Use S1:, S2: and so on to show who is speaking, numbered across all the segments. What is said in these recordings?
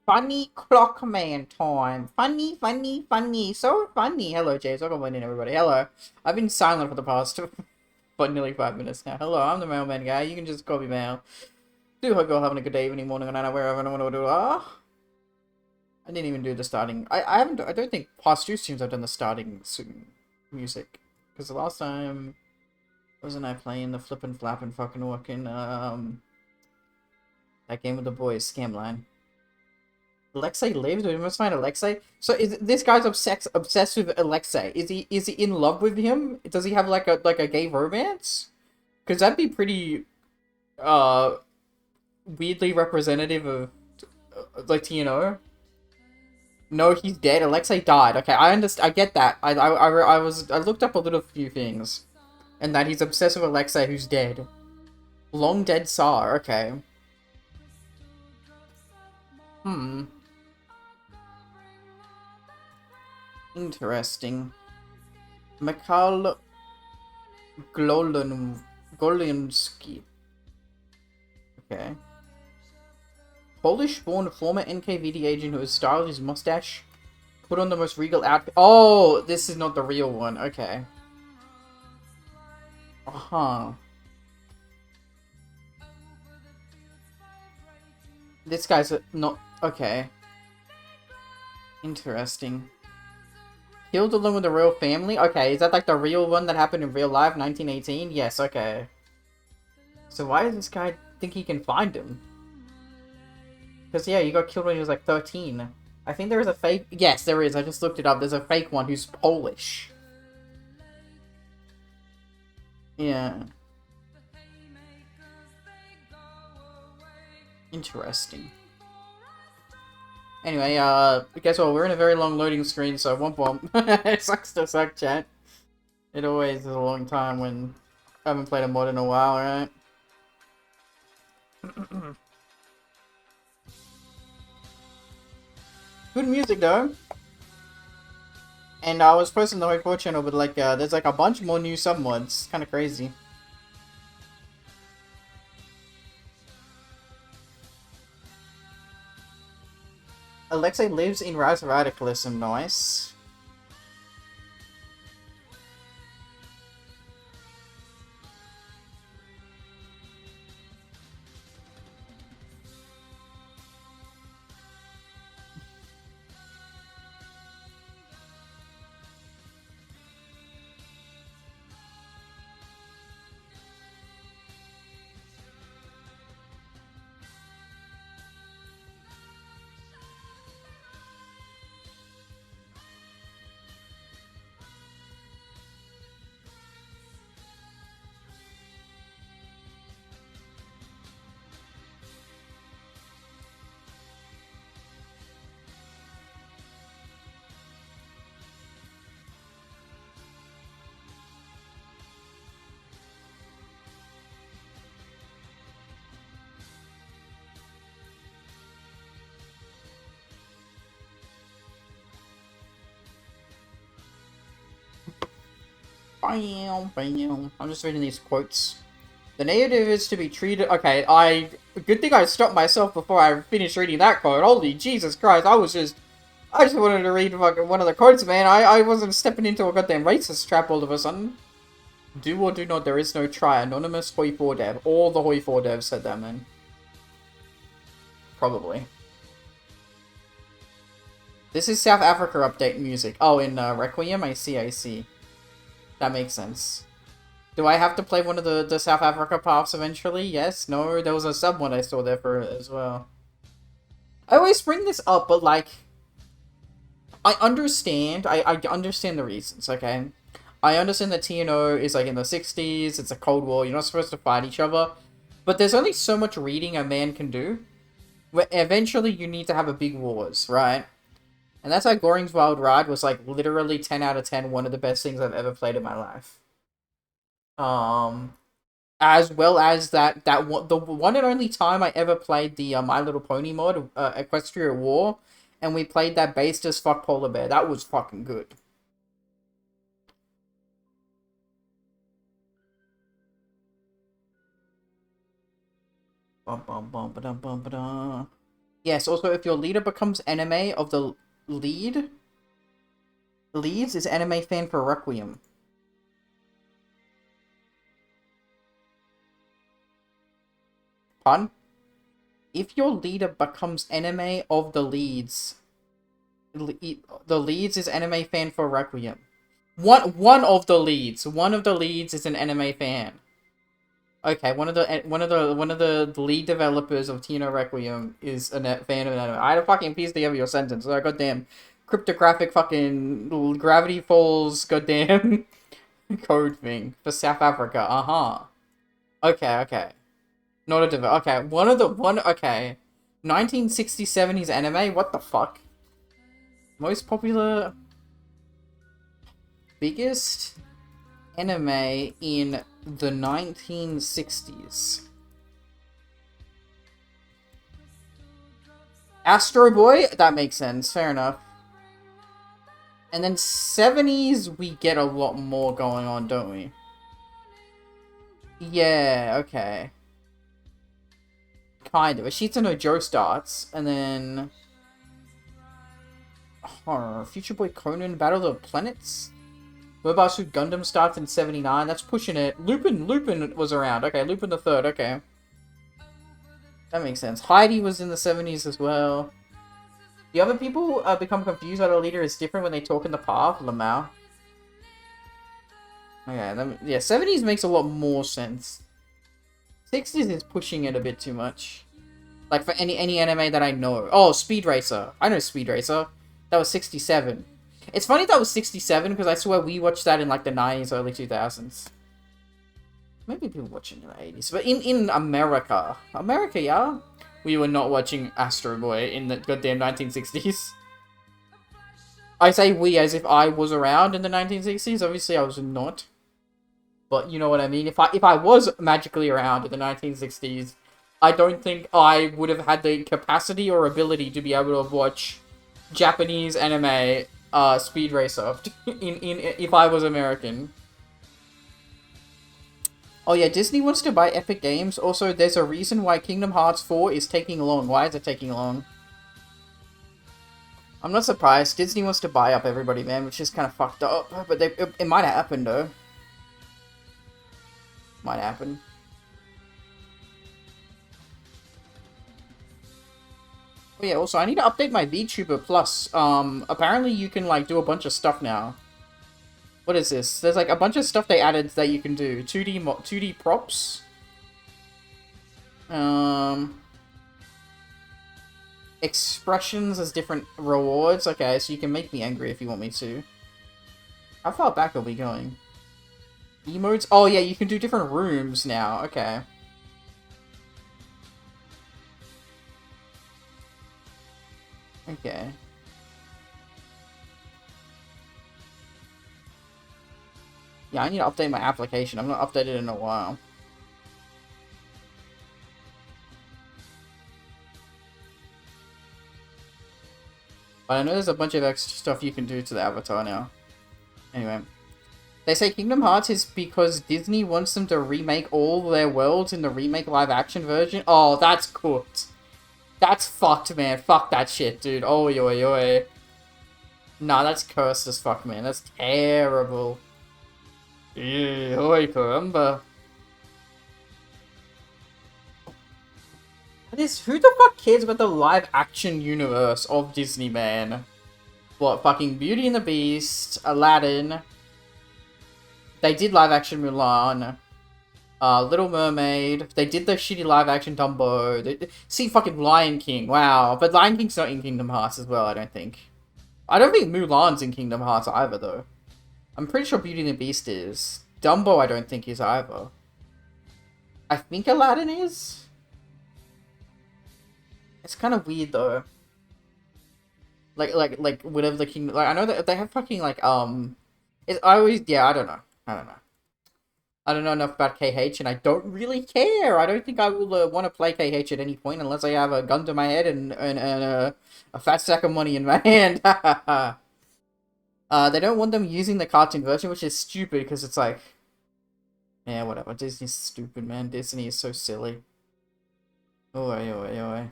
S1: Funny Clockman time. Funny, funny, funny. So funny. Hello, James. Welcome in, everybody. Hello. I've been silent for the past but nearly 5 minutes now. Hello, I'm the mailman guy. You can just call me Mail. Do hope you're having a good day, evening, morning, or night, wherever I want to do. I didn't even do the starting. I haven't. I don't think past two streams I've done the starting music, because the last time wasn't I playing the flippin' flappin' fucking working that game with the boys, Scamline. Alexei lives. We must find Alexei. So is this guy's obsessed with Alexei? Is he in love with him? Does he have like a gay romance? Because that'd be pretty uh weirdly representative of like TNO. No, he's dead. Alexei died. Okay, I understand. I get that. I looked up a little few things, and that he's obsessed with Alexei, who's dead. Long dead Tsar. Okay. Hmm. Interesting. Mikhail Golensky. Okay. Polish-born former NKVD agent who has styled his mustache, put on the most regal outfit. Oh, this is not the real one. Okay. Uh-huh. This guy's not... Okay. Interesting. Killed along with the royal family? Okay, is that like the real one that happened in real life, 1918? Yes, okay. So why does this guy think he can find him? Because, yeah, you got killed when he was like 13. I think there is a fake... Yes, there is. I just looked it up. There's a fake one who's Polish. Yeah. Interesting. Anyway, guess what? We're in a very long loading screen, so womp womp. It sucks to suck, chat. It always is a long time when I haven't played a mod in a while, right? Good music, though. And I was posting the Hoi 4 channel, but like, there's like a bunch more new submods. Kind of crazy. Alexei lives in Rise of Radicalism, nice. Bam, bam. I'm just reading these quotes. The native is to be treated... Okay, good thing I stopped myself before I finished reading that quote. Holy Jesus Christ, I just wanted to read fucking one of the quotes, man. I wasn't stepping into a goddamn racist trap all of a sudden. Do or do not, there is no try. Anonymous Hoi 4 dev. All the Hoi 4 devs said that, man. Probably. This is South Africa update music. Oh, in Requiem? I see, I see. That makes sense. Do I have to play one of the South Africa paths eventually? Yes? No? There was a sub one I saw there for it as well. I always bring this up, but like... I understand the reasons, okay? I understand that TNO is like in the 60s, it's a Cold War, you're not supposed to fight each other. But there's only so much reading a man can do. Where eventually you need to have a big wars, right? And that's why Goring's Wild Ride was like literally 10 out of 10, one of the best things I've ever played in my life. As well as the one and only time I ever played the My Little Pony mod, Equestria War, and we played that based as fuck polar bear. That was fucking good. Bum bum bum ba dum bum ba dum. Yes, also if your leader becomes anime of the leads is anime fan for Requiem. Pardon? If your leader becomes anime of the leads is anime fan for Requiem. One of the leads. One of the leads is an anime fan. Okay, one of the lead developers of TNO Requiem is a fan of anime. I had a fucking piece together your sentence. Like, goddamn cryptographic fucking Gravity Falls goddamn code thing for South Africa. Uh-huh. Okay. Not a develop. Okay, okay. 1960s anime? What the fuck? Most popular biggest anime in the 1960s. Astro Boy? That makes sense. Fair enough. And then 70s, we get a lot more going on, don't we? Yeah, okay. Kind of. Ashita no Joe starts, and then... Future Boy Conan, Battle of the Planets? Mobile Suit Gundam starts in 79. That's pushing it. Lupin was around. Okay, Lupin the Third. Okay. That makes sense. Heidi was in the 70s as well. The other people become confused why the leader is different when they talk in the path. Lamau. Okay, yeah, 70s makes a lot more sense. 60s is pushing it a bit too much. Like for any anime that I know. Oh, Speed Racer. I know Speed Racer. That was 67. It's funny that was 67 because I swear we watched that in like the 90s, early 2000s. Maybe people watching in the 80s. But in America, yeah? We were not watching Astro Boy in the goddamn 1960s. I say we as if I was around in the 1960s. Obviously, I was not. But you know what I mean? If I was magically around in the 1960s, I don't think I would have had the capacity or ability to be able to watch Japanese anime Speed Racer if I was American. Oh yeah, Disney wants to buy Epic Games. Also, there's a reason why Kingdom Hearts 4 is taking long. Why is it taking long? I'm not surprised. Disney wants to buy up everybody, man, which is kind of fucked up. But it might happen, though. Might happen. Oh yeah, also, I need to update my VTuber Plus. Apparently you can, like, do a bunch of stuff now. What is this? There's, like, a bunch of stuff they added that you can do. 2D props. Expressions as different rewards. Okay, so you can make me angry if you want me to. How far back are we going? Emotes? Oh yeah, you can do different rooms now. Okay. Okay. Yeah, I need to update my application. I've not updated it in a while. But I know there's a bunch of extra stuff you can do to the avatar now. Anyway. They say Kingdom Hearts is because Disney wants them to remake all their worlds in the remake live-action version. Oh, that's cooked. That's fucked, man. Fuck that shit, dude. Oh, oi. Nah, that's cursed as fuck, man. That's terrible. Oi, caramba. Who the fuck cares about the live-action universe of Disney, man? What, fucking Beauty and the Beast, Aladdin... They did live-action Mulan. Little Mermaid. They did the shitty live-action Dumbo. See, fucking Lion King. Wow. But Lion King's not in Kingdom Hearts as well, I don't think. I don't think Mulan's in Kingdom Hearts either, though. I'm pretty sure Beauty and the Beast is. Dumbo I don't think is either. I think Aladdin is? It's kind of weird, though. Like, whatever the Kingdom... Like, I know that they have fucking, like, It's always... Yeah, I don't know. I don't know enough about KH, and I don't really care. I don't think I will want to play KH at any point unless I have a gun to my head and a fat sack of money in my hand. They don't want them using the cartoon version, which is stupid because it's like... Yeah, whatever. Disney's stupid, man. Disney is so silly. Oi.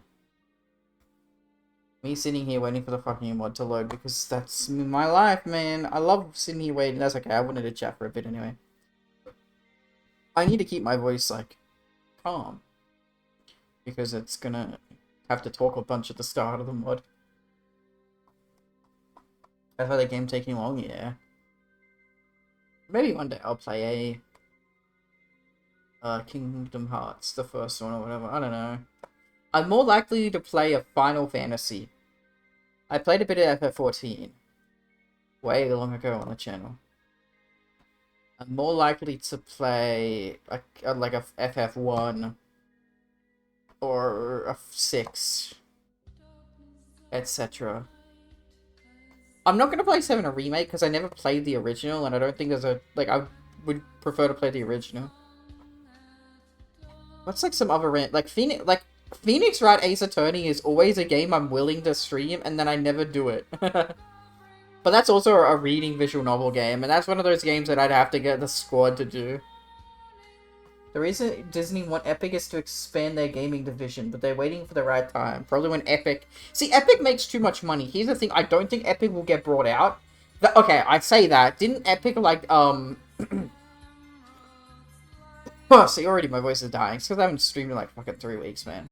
S1: Me sitting here waiting for the fucking mod to load because that's my life, man. I love sitting here waiting. That's okay. I wanted to chat for a bit anyway. I need to keep my voice, like, calm. Because it's gonna have to talk a bunch at the start of the mod. That's why the game taking long, yeah. Maybe one day I'll play a Kingdom Hearts, the first one or whatever. I don't know. I'm more likely to play a Final Fantasy. I played a bit of FF14 way long ago on the channel. I'm more likely to play like a FF1 or a 6, etc. I'm not gonna play 7 a remake because I never played the original, and I don't think there's a like I would prefer to play the original. What's like some other Phoenix Wright Ace Attorney is always a game I'm willing to stream, and then I never do it. But that's also a reading visual novel game, and that's one of those games that I'd have to get the squad to do. The reason Disney want Epic is to expand their gaming division, but they're waiting for the right time. Probably when Epic... See, Epic makes too much money. Here's the thing, I don't think Epic will get brought out. Okay, I say that. Didn't Epic, like, Oh, see, already my voice is dying. It's because I haven't streamed in, like, fucking 3 weeks, man.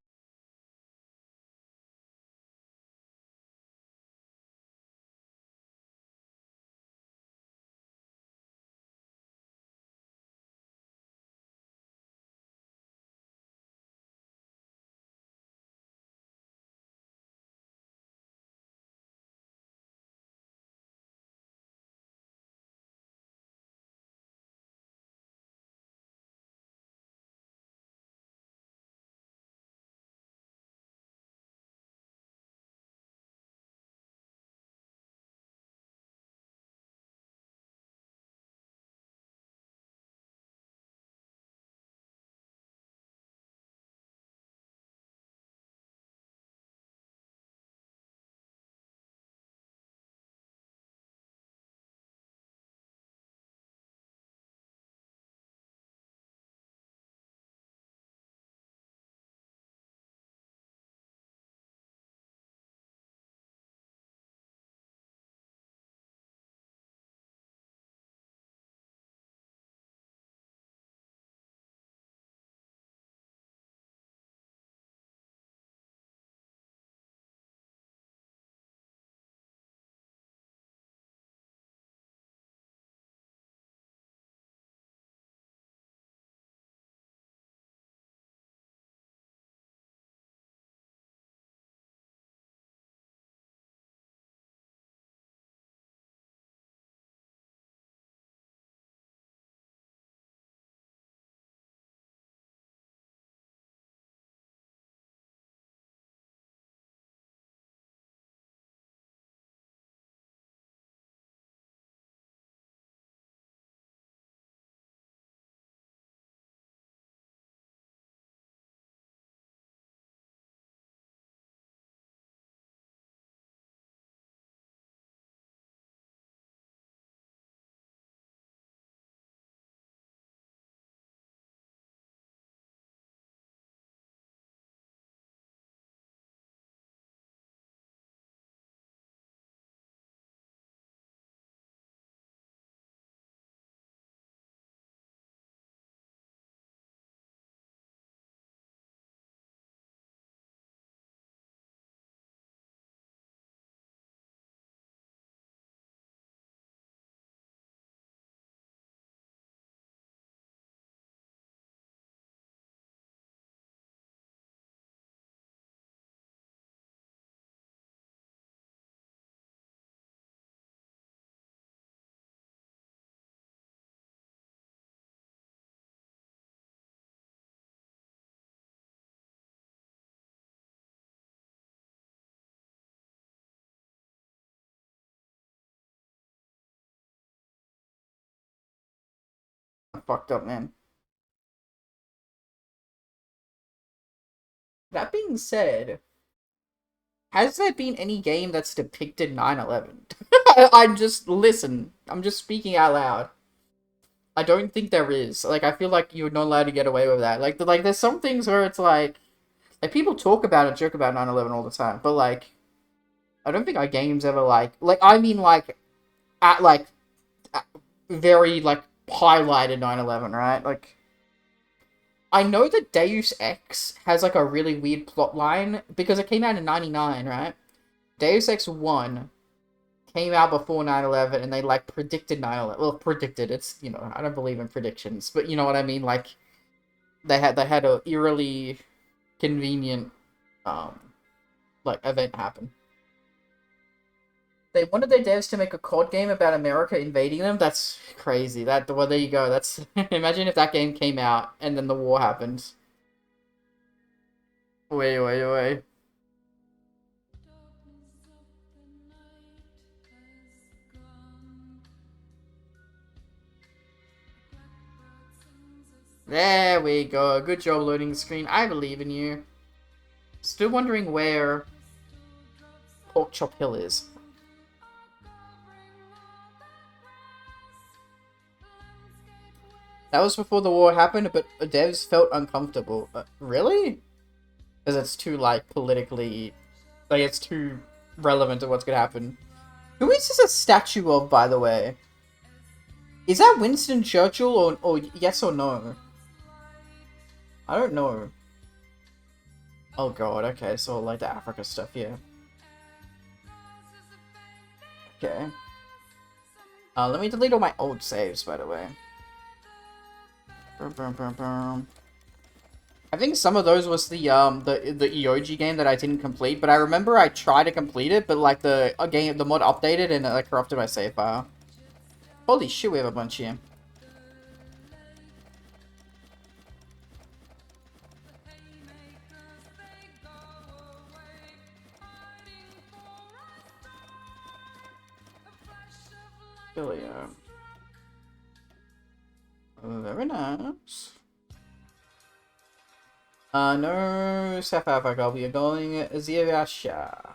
S1: I'm fucked up, man. That being said, has there been any game that's depicted 9/11? I'm just... Listen, I'm just speaking out loud. I don't think there is. Like, I feel like you're not allowed to get away with that. Like there's some things where it's like people talk about and joke about 9/11 all the time, but like I don't think our games ever like I mean like at like at very like highlighted 9/11, right? Like I know that Deus Ex has like a really weird plot line because it came out in 99, right? Deus Ex 1 came out before 9/11 and they like predicted 9/11. Well, predicted, it's, you know, I don't believe in predictions, but you know what I mean, like they had a eerily convenient um like event happen. They wanted their devs to make a COD game about America invading them. That's crazy. Well, there you go. That's imagine if that game came out and then the war happened. Wait, wait, wait. There we go. Good job loading the screen. I believe in you. Still wondering where Pork Chop Hill is. That was before the war happened, but devs felt uncomfortable. Really? Because it's too, like, politically... Like, it's too relevant to what's gonna happen. Who is this a statue of, by the way? Is that Winston Churchill, or yes or no? I don't know. Oh god, okay, so like the Africa stuff, yeah. Okay. Let me delete all my old saves, by the way. I think some of those was the EOG game that I didn't complete, but I remember I tried to complete it, but like the mod updated and it like, corrupted my save file. Holy shit, we have a bunch here. Billy-o. Very nice. No, South Africa. We are going Zirasha.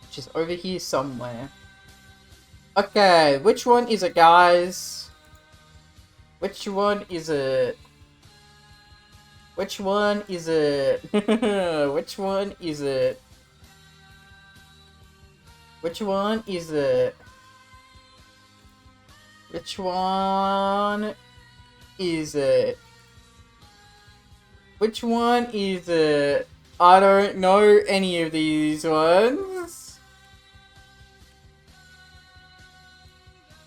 S1: Which is over here somewhere. Okay, which one is it, guys? Which one is it? Which one is it? Which one is it? Which one is it? Which one is it? Which one is it? I don't know any of these ones.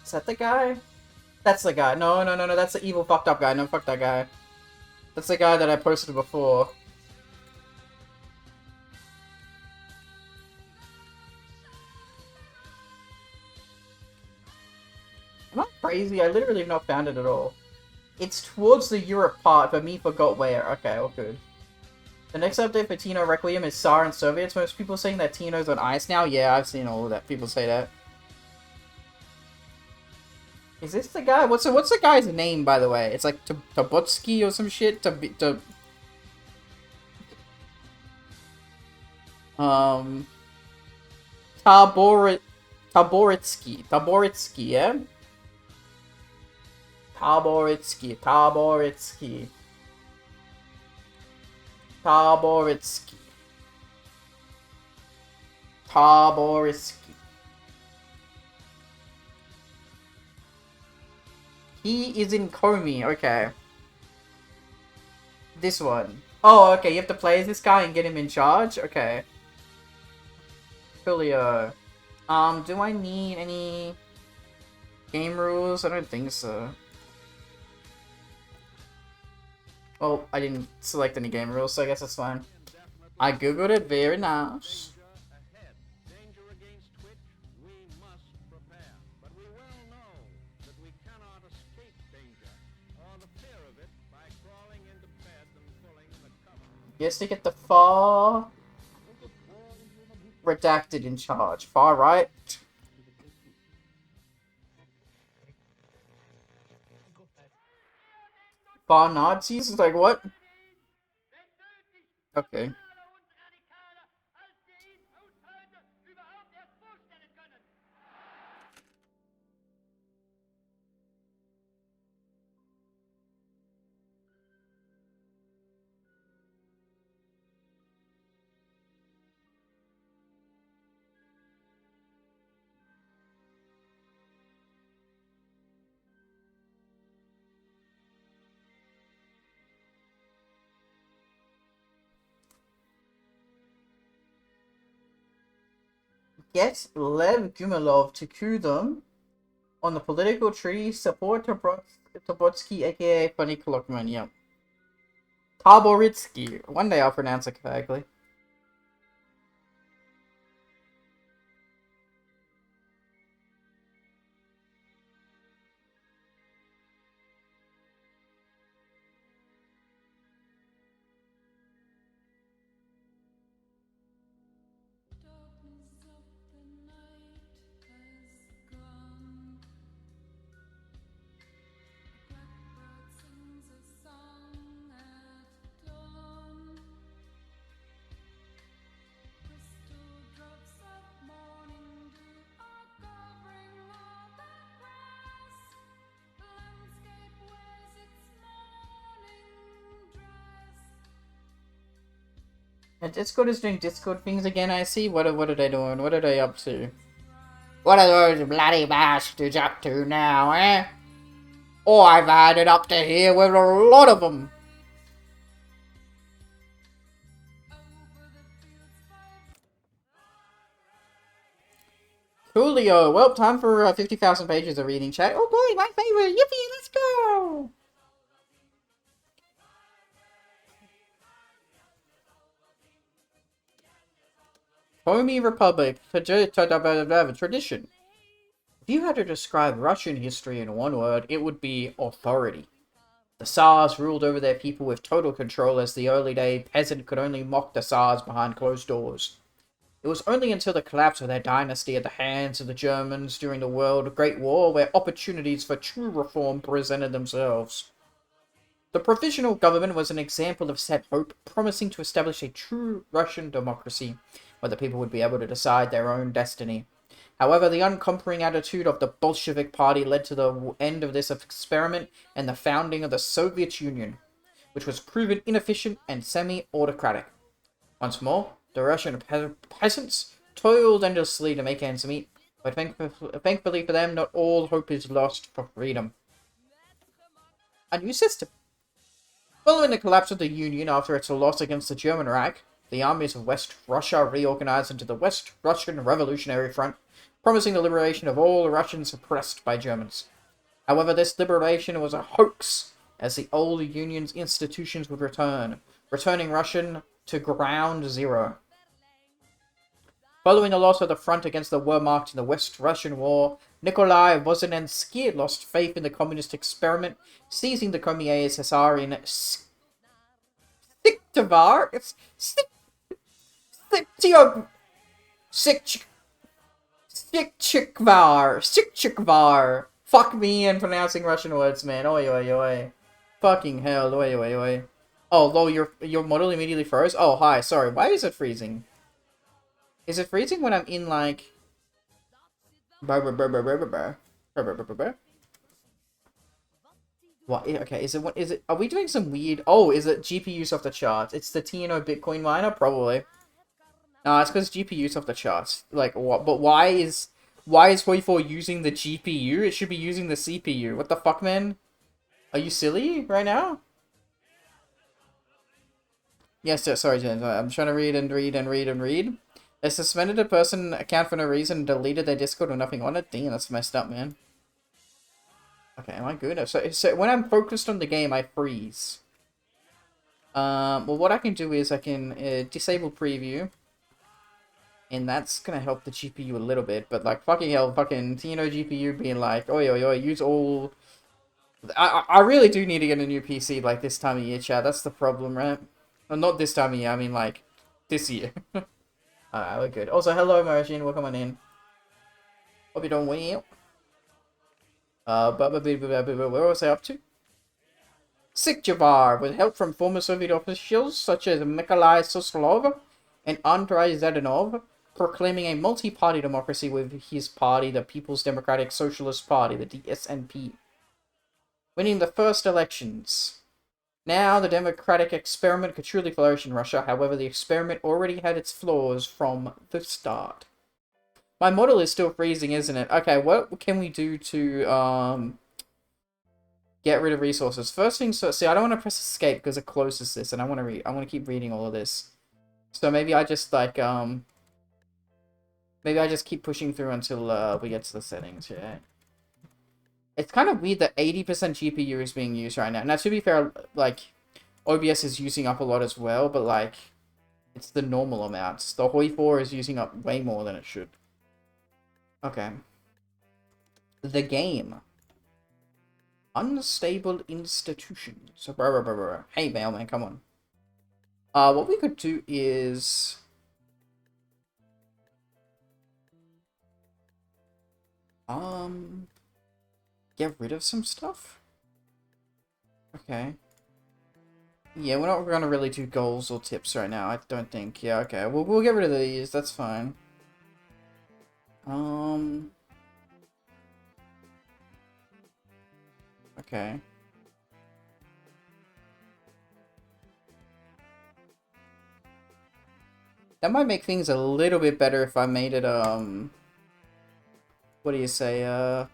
S1: Is that the guy? That's the guy. No, no, no, no, that's the evil fucked up guy. No, fuck that guy. That's the guy that I posted before. Am I crazy? I literally have not found it at all. It's towards the Europe part, but me forgot where. Okay, well, good. The next update for TNO Requiem is SAR and Soviets. Most people saying that TNO's on ice now. Yeah, I've seen all of that. People say that. Is this the guy? What's the guy's name, by the way? It's like Tabutsky or some shit. Um, Taboritsky, yeah? Taboritsky. He is in Comey, okay. This one. Oh, okay, you have to play as this guy and get him in charge? Okay. Coolio. Do I need any game rules? I don't think so. Well, I didn't select any game rules, so I guess that's fine. I googled it, very nice. Yes, to get the far redacted in charge. Far right. Far Nazis? It's like, what? Okay. get Lev Gumilov to coup them on the political tree. Support Tobotsky, aka Funny Klokman. Yep. Taboritsky. One day I'll pronounce it correctly. And Discord is doing Discord things again, I see. What are they doing? What are they up to? What are those bloody bastards up to now, eh? Oh, I've had it up to here with a lot of them. Coolio. Well, time for 50,000 pages of reading chat. Oh boy, my favorite. Yippee, let's go. Homey Republic. Tradition. If you had to describe Russian history in one word, it would be authority. The Tsars ruled over their people with total control, as the early day peasant could only mock the Tsars behind closed doors. It was only until the collapse of their dynasty at the hands of the Germans during the World Great War where opportunities for true reform presented themselves. The provisional government was an example of set hope, promising to establish a true Russian democracy, where the people would be able to decide their own destiny. However, the unconquering attitude of the Bolshevik Party led to the end of this experiment and the founding of the Soviet Union, which was proven inefficient and semi-autocratic. Once more, the Russian peasants toiled endlessly to make ends meet, but thankfully for them, not all hope is lost for freedom. A new system. Following the collapse of the Union after its loss against the German Reich, the armies of West Russia reorganized into the West Russian Revolutionary Front, promising the liberation of all Russians oppressed by Germans. However, this liberation was a hoax, as the old Union's institutions would return, returning Russian to ground zero. Following the loss of the front against the Wehrmacht in the West Russian War, Nikolai Vozhnensky lost faith in the communist experiment, seizing the Komier-SSR in Sikchikvar. Fuck me and pronouncing Russian words, man. Oi, oi, oi. Fucking hell, oi, oi, oi. Oh, lol, your model immediately froze? Oh, hi, sorry. Why is it freezing? Is it freezing when I'm in, like... What? Okay, is it... Are we doing some weird... Oh, is it GPUs off the charts? It's the TNO Bitcoin miner? Probably. No, it's because GPUs off the charts. Like, what? But why is Hoi4 using the GPU? It should be using the CPU. What the fuck, man? Are you silly right now? Yes, sorry, James. I'm trying to read and read and read and read. They suspended a person account for no reason and deleted their Discord with nothing on it. Damn, that's messed up, man. Okay, am I good? So when I'm focused on the game, I freeze. Well, what I can do is I can disable preview. And that's gonna help the GPU a little bit. But, like, fucking hell, fucking TNO GPU being like, oi, oi, oi, use all... I really do need to get a new PC, like, this time of year, chat. That's the problem, right? Well, not this time of year, I mean, like, this year. Alright, we're good. Also, hello, Marjin. Welcome on in. Hope you're doing well. Where was I up to? Sikjavar, with help from former Soviet officials such as Nikolai Soslov and Andrei Zadanov, proclaiming a multi-party democracy with his party, the People's Democratic Socialist Party, the DSNP. Winning the first elections. Now, the democratic experiment could truly flourish in Russia. However, the experiment already had its flaws from the start. My model is still freezing, isn't it? Okay, what can we do to get rid of resources? First thing, so see, I don't want to press escape because it closes this, and I want to keep reading all of this. So maybe I just like Maybe I just keep pushing through until we get to the settings, yeah. It's kind of weird that 80% GPU is being used right now. Now, to be fair, like, OBS is using up a lot as well, but, like, it's the normal amounts. The Hoi 4 is using up way more than it should. Okay. The game. Unstable institutions. Hey, mailman, come on. What we could do is... Get rid of some stuff? Okay. Yeah, we're not gonna really do goals or tips right now, I don't think. Yeah, okay. We'll get rid of these, that's fine. Okay. That might make things a little bit better if I made it, what do you say, got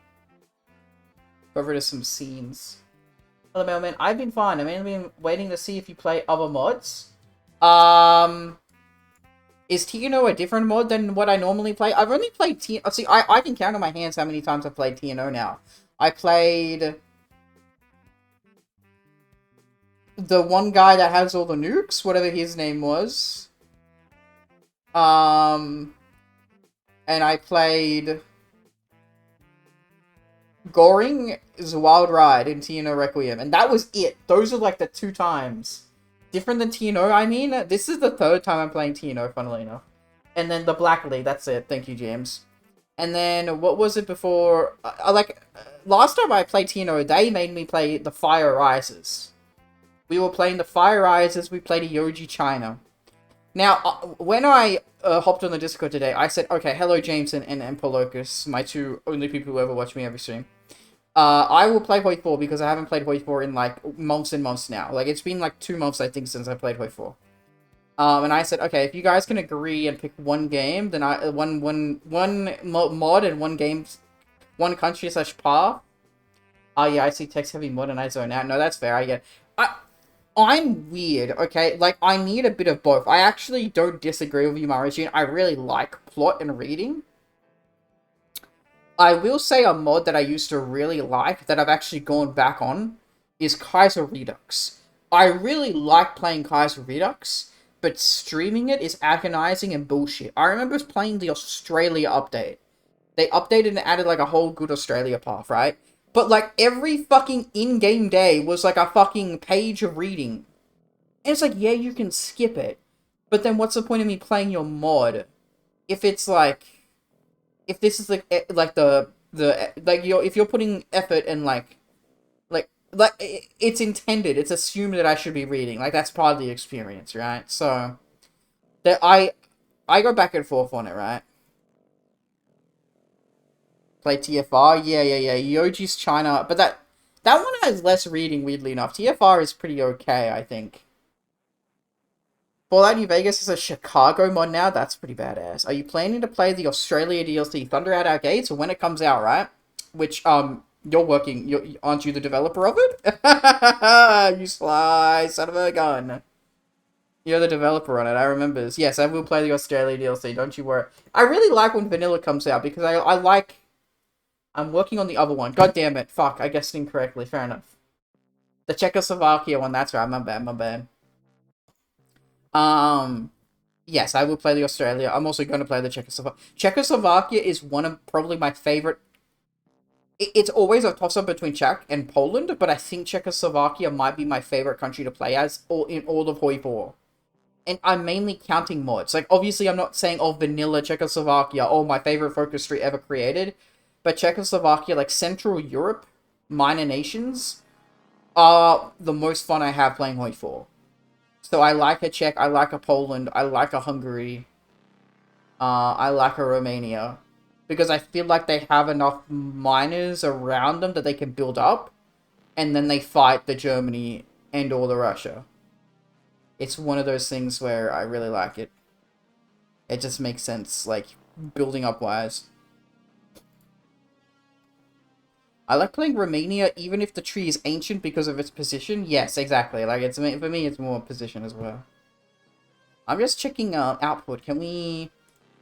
S1: rid of some scenes. Hello, Mailman. I've been fine. I've mainly been waiting to see if you play other mods. Is TNO a different mod than what I normally play? I've only played TNO. See, I can count on my hands how many times I've played TNO now. I played... the one guy that has all the nukes, whatever his name was. And I played... Goring's Wild Ride in TNO Requiem, and that was it. Those are like the 2 times. Different than TNO, I mean. This is the 3rd time I'm playing TNO, funnily enough. And then the Black League, that's it. Thank you, James. And then, what was it before? Last time I played TNO, they made me play the Fire Rises. We were playing the Fire Rises, we played a Yoji China. Now, when I hopped on the Discord today, I said, okay, hello James and Polocus, my 2 only people who ever watch me every stream. I will play Hoi 4 because I haven't played Hoi 4 in, like, months and months now. Like, it's been, like, 2 months, I think, since I played Hoi 4. And I said, okay, if you guys can agree and pick one game, then one mod and one game, one country / path. Oh, yeah, I see text-heavy mod and I zone out. No, that's fair, I get I'm weird, okay? Like, I need a bit of both. I actually don't disagree with you, Marigine. I really like plot and reading. I will say a mod that I used to really like, that I've actually gone back on, is Kaiser Redux. I really like playing Kaiser Redux, but streaming it is agonizing and bullshit. I remember playing the Australia update. They updated and added, like, a whole good Australia path, right? But, like, every fucking in-game day was, like, a fucking page of reading. And it's like, yeah, you can skip it. But then what's the point of me playing your mod? If it's, like... If this is, like if you're putting effort and, like, it's intended. It's assumed that I should be reading. Like, that's part of the experience, right? So, I go back and forth on it, right? Play TFR? Yeah. Yoji's China. But that one has less reading, weirdly enough. TFR is pretty okay, I think. Fallout New Vegas is a Chicago mod now? That's pretty badass. Are you planning to play the Australia DLC Thunder at Our Gates when it comes out, right? Which, you're working... aren't you the developer of it? You sly son of a gun. You're the developer on it, I remember. Yes, I will play the Australia DLC, don't you worry. I really like when vanilla comes out, because I like... I'm working on the other one. God damn it. Fuck, I guessed incorrectly. Fair enough. The Czechoslovakia one, that's right. My bad. Yes, I will play the Australia. I'm also going to play the Czechoslovakia. Czechoslovakia is one of probably my favorite... It's always a toss-up between Czech and Poland, but I think Czechoslovakia might be my favorite country to play as in all of Hoi 4. And I'm mainly counting mods. Like, obviously, I'm not saying, oh, vanilla Czechoslovakia, oh, my favorite focus tree ever created. But Czechoslovakia, like, Central Europe, minor nations, are the most fun I have playing Hoi 4. So I like a Czech, I like a Poland, I like a Hungary, I like a Romania. Because I feel like they have enough miners around them that they can build up, and then they fight the Germany and all the Russia. It's one of those things where I really like it. It just makes sense, like, building up wise. I like playing Romania even if the tree is ancient because of its position. Yes, exactly. Like, it's for me, it's more position as well. I'm just checking output. Can we...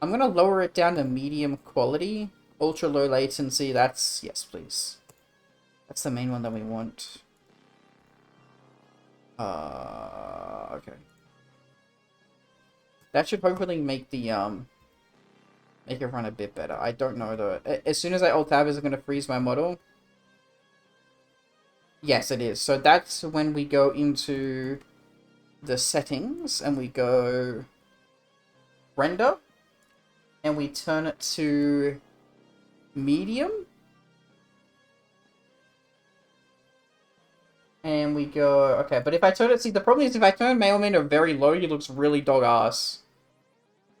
S1: I'm gonna lower it down to medium quality. Ultra low latency, that's... Yes, please. That's the main one that we want. Okay. That should hopefully make the, make it run a bit better. I don't know, though. As soon as I alt-tab, is it gonna freeze my model? Yes, it is. So that's when we go into the settings, and we go... Render. And we turn it to... medium. And we go... Okay, but if I turn it... See, the problem is if I turn Mailman to very low, he looks really dog-ass.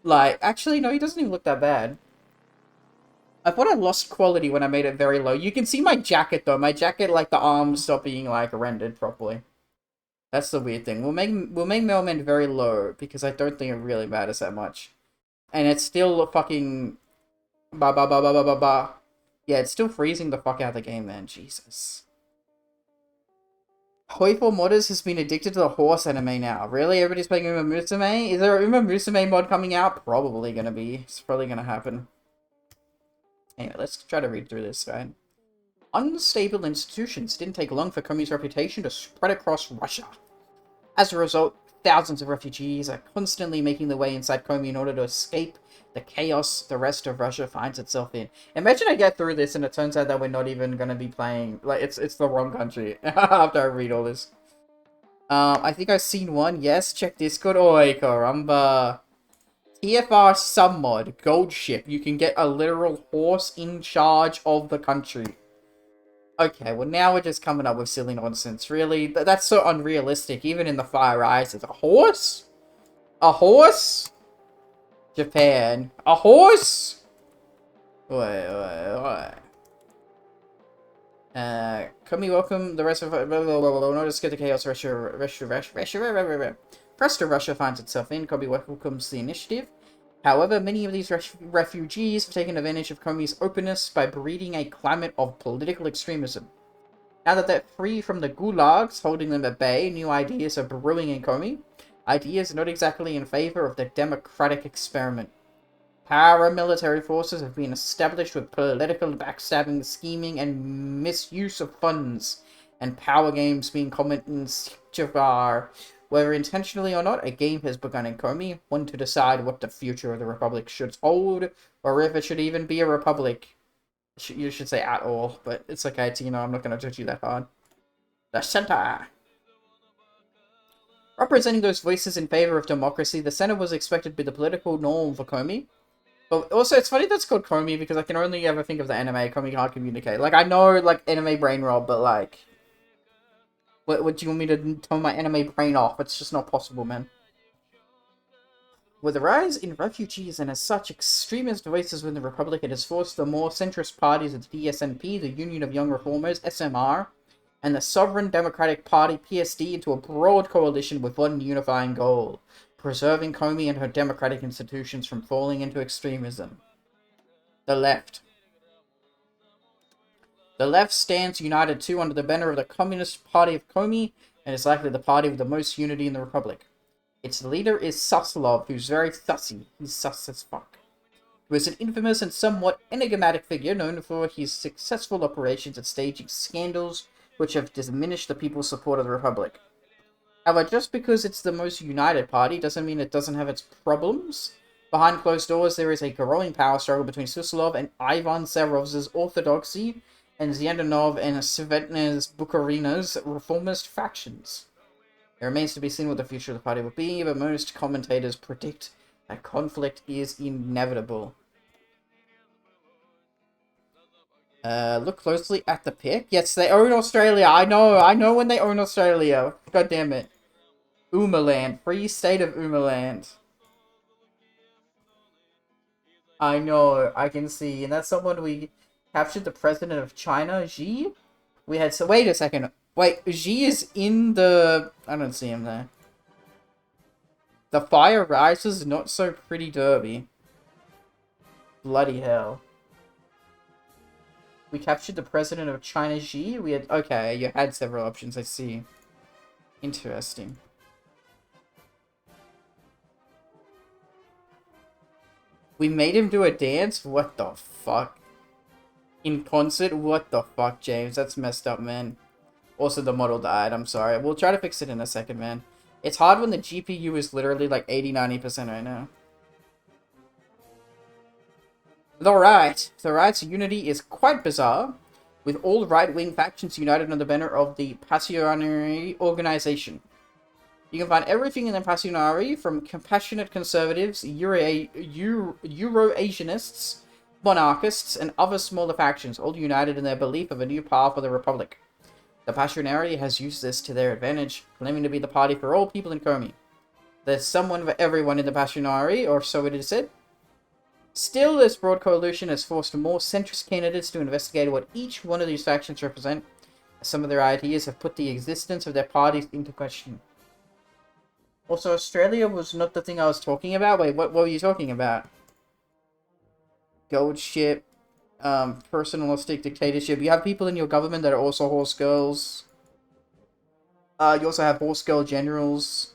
S1: Like, actually, no, he doesn't even look that bad. I thought I lost quality when I made it very low. You can see my jacket, though. My jacket, like, the arms stop being, like, rendered properly. That's the weird thing. We'll make Mailman very low, because I don't think it really matters that much. And it's still fucking... Ba ba ba ba ba ba ba. Yeah, it's still freezing the fuck out of the game, man. Jesus. Hoi4 Modders has been addicted to the horse anime now. Really? Everybody's playing Uma Musume? Is there a Uma Musume mod coming out? Probably gonna be. It's probably gonna happen. Anyway, let's try to read through this, right? Unstable institutions didn't take long for Komi's reputation to spread across Russia. As a result, thousands of refugees are constantly making their way inside Komi in order to escape the chaos the rest of Russia finds itself in. Imagine I get through this and it turns out that we're not even going to be playing... Like, it's the wrong country after I read all this. I think I've seen one. Yes, check Discord. Oi, caramba. TFR submod, gold ship. You can get a literal horse in charge of the country. Okay, well now we're just coming up with silly nonsense, really. That's so unrealistic, even in the Fire Rises. A horse? A horse? Japan. A horse? Wait. Can we welcome the rest of... Not just get the chaos Russia finds itself in. Kobe welcomes the initiative. However, many of these refugees have taken advantage of Komi's openness by breeding a climate of political extremism. Now that they're free from the gulags holding them at bay, new ideas are brewing in Komi. Ideas not exactly in favor of the democratic experiment. Paramilitary forces have been established with political backstabbing, scheming, and misuse of funds, and power games being common in Javar. Whether intentionally or not, a game has begun in Komi, one to decide what the future of the Republic should hold, or if it should even be a Republic. You should say at all, but it's okay, you know, I'm not going to judge you that hard. The Center! Representing those voices in favor of democracy, the Center was expected to be the political norm for Komi. But also, it's funny that's called Komi, because I can only ever think of the anime. Komi can't communicate. Like, I know, like, anime brain rob, but, like... What do you want me to turn my anime brain off? It's just not possible, man. With the rise in refugees and as such extremist voices within the Republic, it has forced the more centrist parties of the DSNP, the Union of Young Reformers, SMR, and the Sovereign Democratic Party, PSD, into a broad coalition with one unifying goal: preserving Komi and her democratic institutions from falling into extremism. The left. The left stands united too under the banner of the Communist Party of Komi, and is likely the party with the most unity in the Republic. Its leader is Suslov, who's very thussy. He's sus as fuck. Who is an infamous and somewhat enigmatic figure known for his successful operations at staging scandals which have diminished the people's support of the Republic. However, just because it's the most united party doesn't mean it doesn't have its problems. Behind closed doors, there is a growing power struggle between Suslov and Ivan Serov's orthodoxy, and Ziandanov and Svetna's Bukharina's reformist factions. It remains to be seen what the future of the party will be, but most commentators predict that conflict is inevitable. Look closely at the pic. Yes, they own Australia. I know when they own Australia. God damn it. Umaland. Free state of Umaland. I know, I can see. And that's someone we captured, the president of China, Xi. We had, so wait a second. Wait, Xi is in the... I don't see him there. The Fire Rises, not so pretty derby. Bloody hell. We captured the president of China, Xi. We had... Okay, you had several options, I see. Interesting. We made him do a dance? What the fuck? In concert? What the fuck, James? That's messed up, man. Also, the model died. I'm sorry. We'll try to fix it in a second, man. It's hard when the GPU is literally like 80-90% right now. The right's unity is quite bizarre, with all right-wing factions united under the banner of the Passionari organization. You can find everything in the Passionari, from compassionate conservatives, Euro-Asianists, monarchists, and other smaller factions, all united in their belief of a new path for the Republic. The Passionari has used this to their advantage, claiming to be the party for all people in Komi. There's someone for everyone in the Passionari, or so it is said. Still, this broad coalition has forced more centrist candidates to investigate what each one of these factions represent. Some of their ideas have put the existence of their parties into question. Also, Australia was not the thing I was talking about. Wait, what were you talking about? Gold ship, personalistic dictatorship. You have people in your government that are also horse girls. You also have horse girl generals.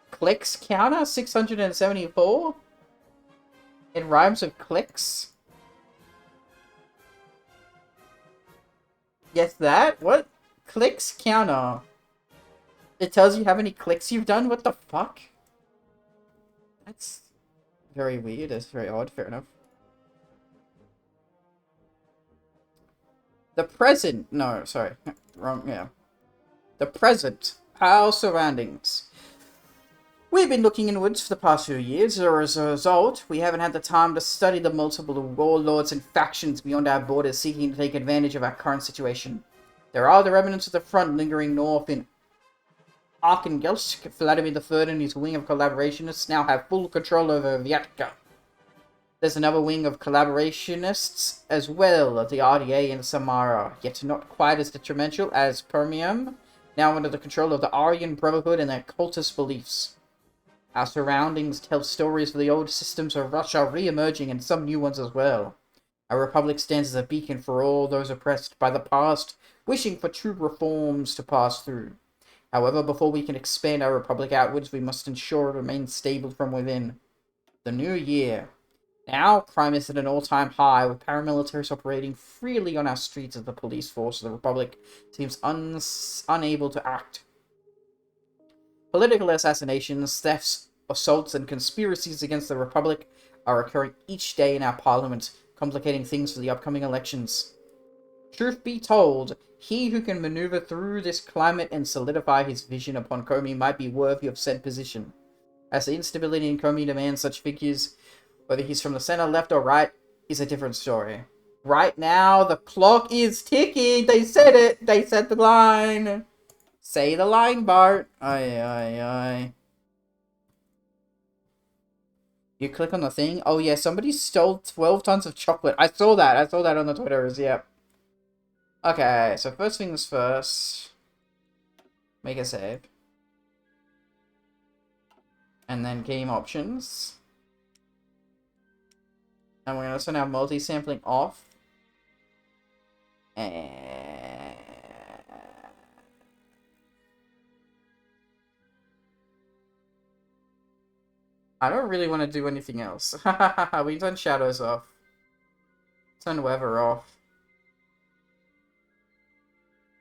S1: Clicks counter 674. It rhymes with clicks. Yes, that? What? Clicks counter. It tells you how many clicks you've done? What the fuck? That's very weird. That's very odd. Fair enough. The present. No, sorry. Wrong, yeah. The present. Our surroundings. We've been looking inwards for the past few years. As a result, we haven't had the time to study the multiple warlords and factions beyond our borders seeking to take advantage of our current situation. There are the remnants of the front lingering north in Arkhangelsk. Vladimir III and his wing of collaborationists now have full control over Vyatka. There's another wing of collaborationists as well, the RDA in Samara, yet not quite as detrimental as Permium, now under the control of the Aryan Brotherhood and their cultist beliefs. Our surroundings tell stories of the old systems of Russia re-emerging and some new ones as well. Our republic stands as a beacon for all those oppressed by the past, wishing for true reforms to pass through. However, before we can expand our republic outwards, we must ensure it remains stable from within. The new year. Now, crime is at an all-time high, with paramilitaries operating freely on our streets as the police force of the republic seems unable to act. Political assassinations, thefts, assaults, and conspiracies against the Republic are occurring each day in our parliament, complicating things for the upcoming elections. Truth be told, he who can maneuver through this climate and solidify his vision upon Komi might be worthy of said position. As the instability in Komi demands such figures, whether he's from the center, left, or right, is a different story. Right now, the clock is ticking! They said it! They said the line! Say the line, Bart. Aye. You click on the thing. Oh yeah, somebody stole 12 tons of chocolate. I saw that on the Twitters, yep. Okay, so first things first. Make a save. And then game options. And we're going to turn our multi-sampling off. And I don't really want to do anything else. We turn shadows off. Turn weather off.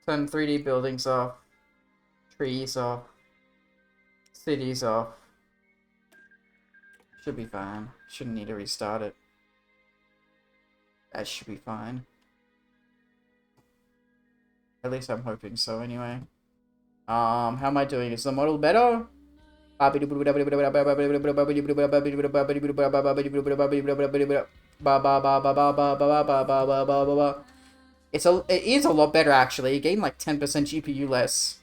S1: Turn 3D buildings off. Trees off. Cities off. Should be fine. Shouldn't need to restart it. That should be fine. At least I'm hoping so anyway. How am I doing? Is the model better? It is a lot better actually. It gained like 10% GPU less.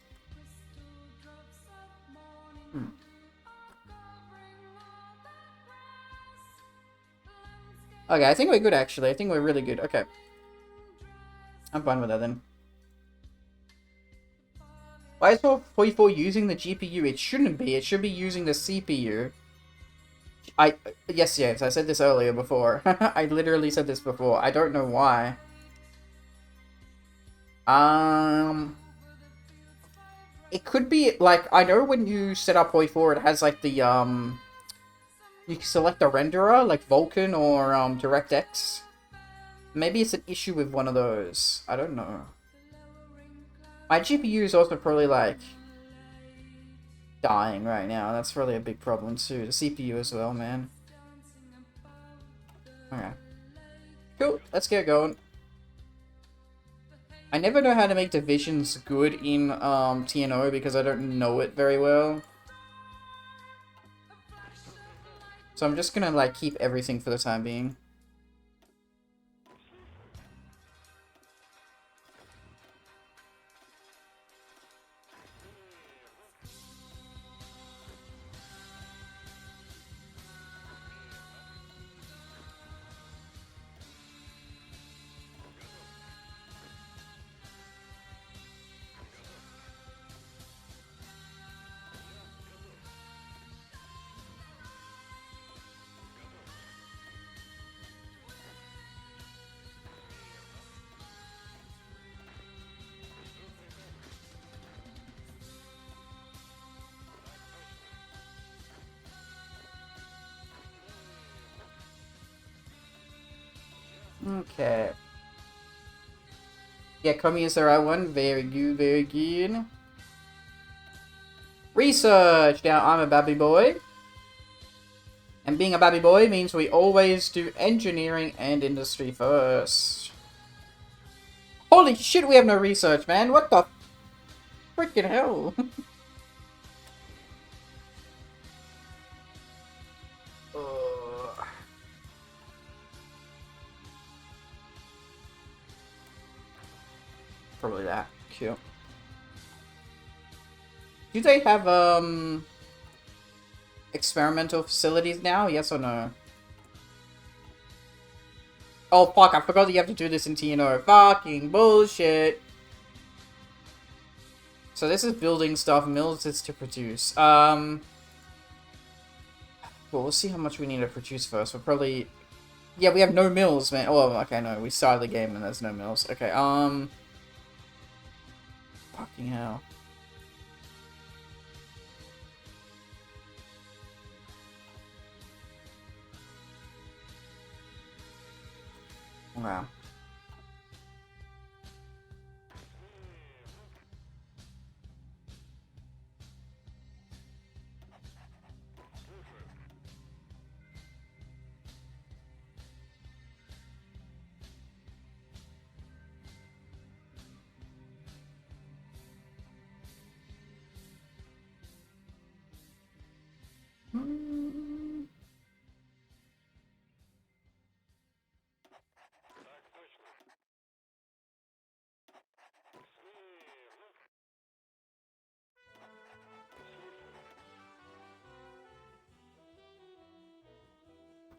S1: Okay, I think we're good actually. I think we're really good. Okay. I'm fine with that then. Why is 44 using the GPU? It shouldn't be. It should be using the CPU. Yes, I said this earlier before. I literally said this before. I don't know why. It could be, like, I know when you set up Hoi 4, it has, like, the, you can select a renderer, like Vulkan or, DirectX. Maybe it's an issue with one of those. I don't know. My GPU is also probably, like, dying right now. That's really a big problem, too. The CPU as well, man. Okay. Cool, let's get going. I never know how to make divisions good in TNO because I don't know it very well. So I'm just gonna like keep everything for the time being. Okay. Yeah, Komi is the right one. Very good, very good. Research! Now, I'm a babby boy. And being a babby boy means we always do engineering and industry first. Holy shit, we have no research, man. What the freaking hell? Probably that. Cute. Do they have, experimental facilities now? Yes or no? Oh, fuck, I forgot that you have to do this in TNO. Fucking bullshit. So this is building stuff, mills is to produce. Well, we'll see how much we need to produce first. We'll probably... Yeah, we have no mills, man. Oh, okay, no, we started the game and there's no mills. Okay, fucking hell. Wow.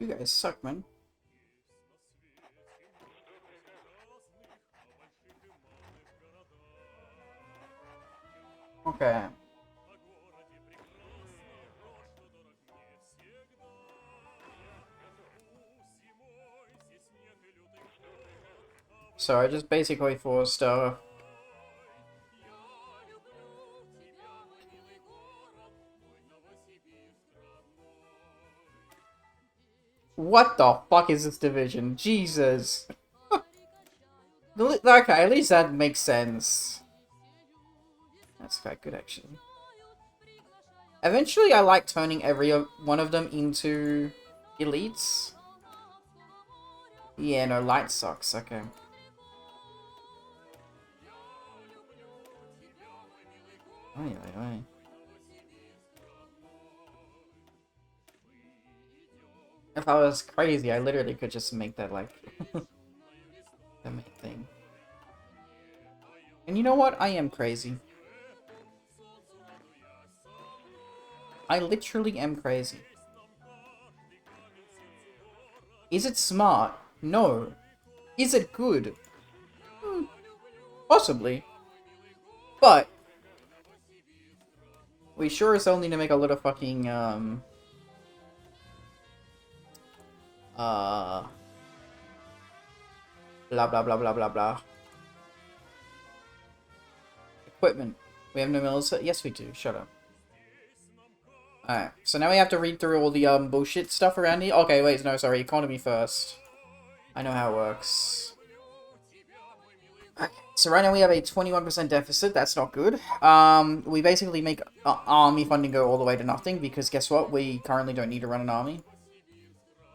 S1: You guys suck, man. Okay. So I just basically forced, What the fuck is this division? Jesus. Okay, at least that makes sense. That's quite good, actually. Eventually, I like turning every one of them into elites. Yeah, no, light sucks. Okay. Oi. If I was crazy, I literally could just make that, like, the main thing. And you know what? I am crazy. I literally am crazy. Is it smart? No. Is it good? Possibly. But we sure as hell need to make a lot of fucking, blah blah blah blah blah blah. Equipment. We have no military? Yes, we do. Shut up. Alright, so now we have to read through all the bullshit stuff around here. Okay, wait, no, sorry. Economy first. I know how it works. Okay, so right now we have a 21% deficit. That's not good. We basically make army funding go all the way to nothing because guess what? We currently don't need to run an army.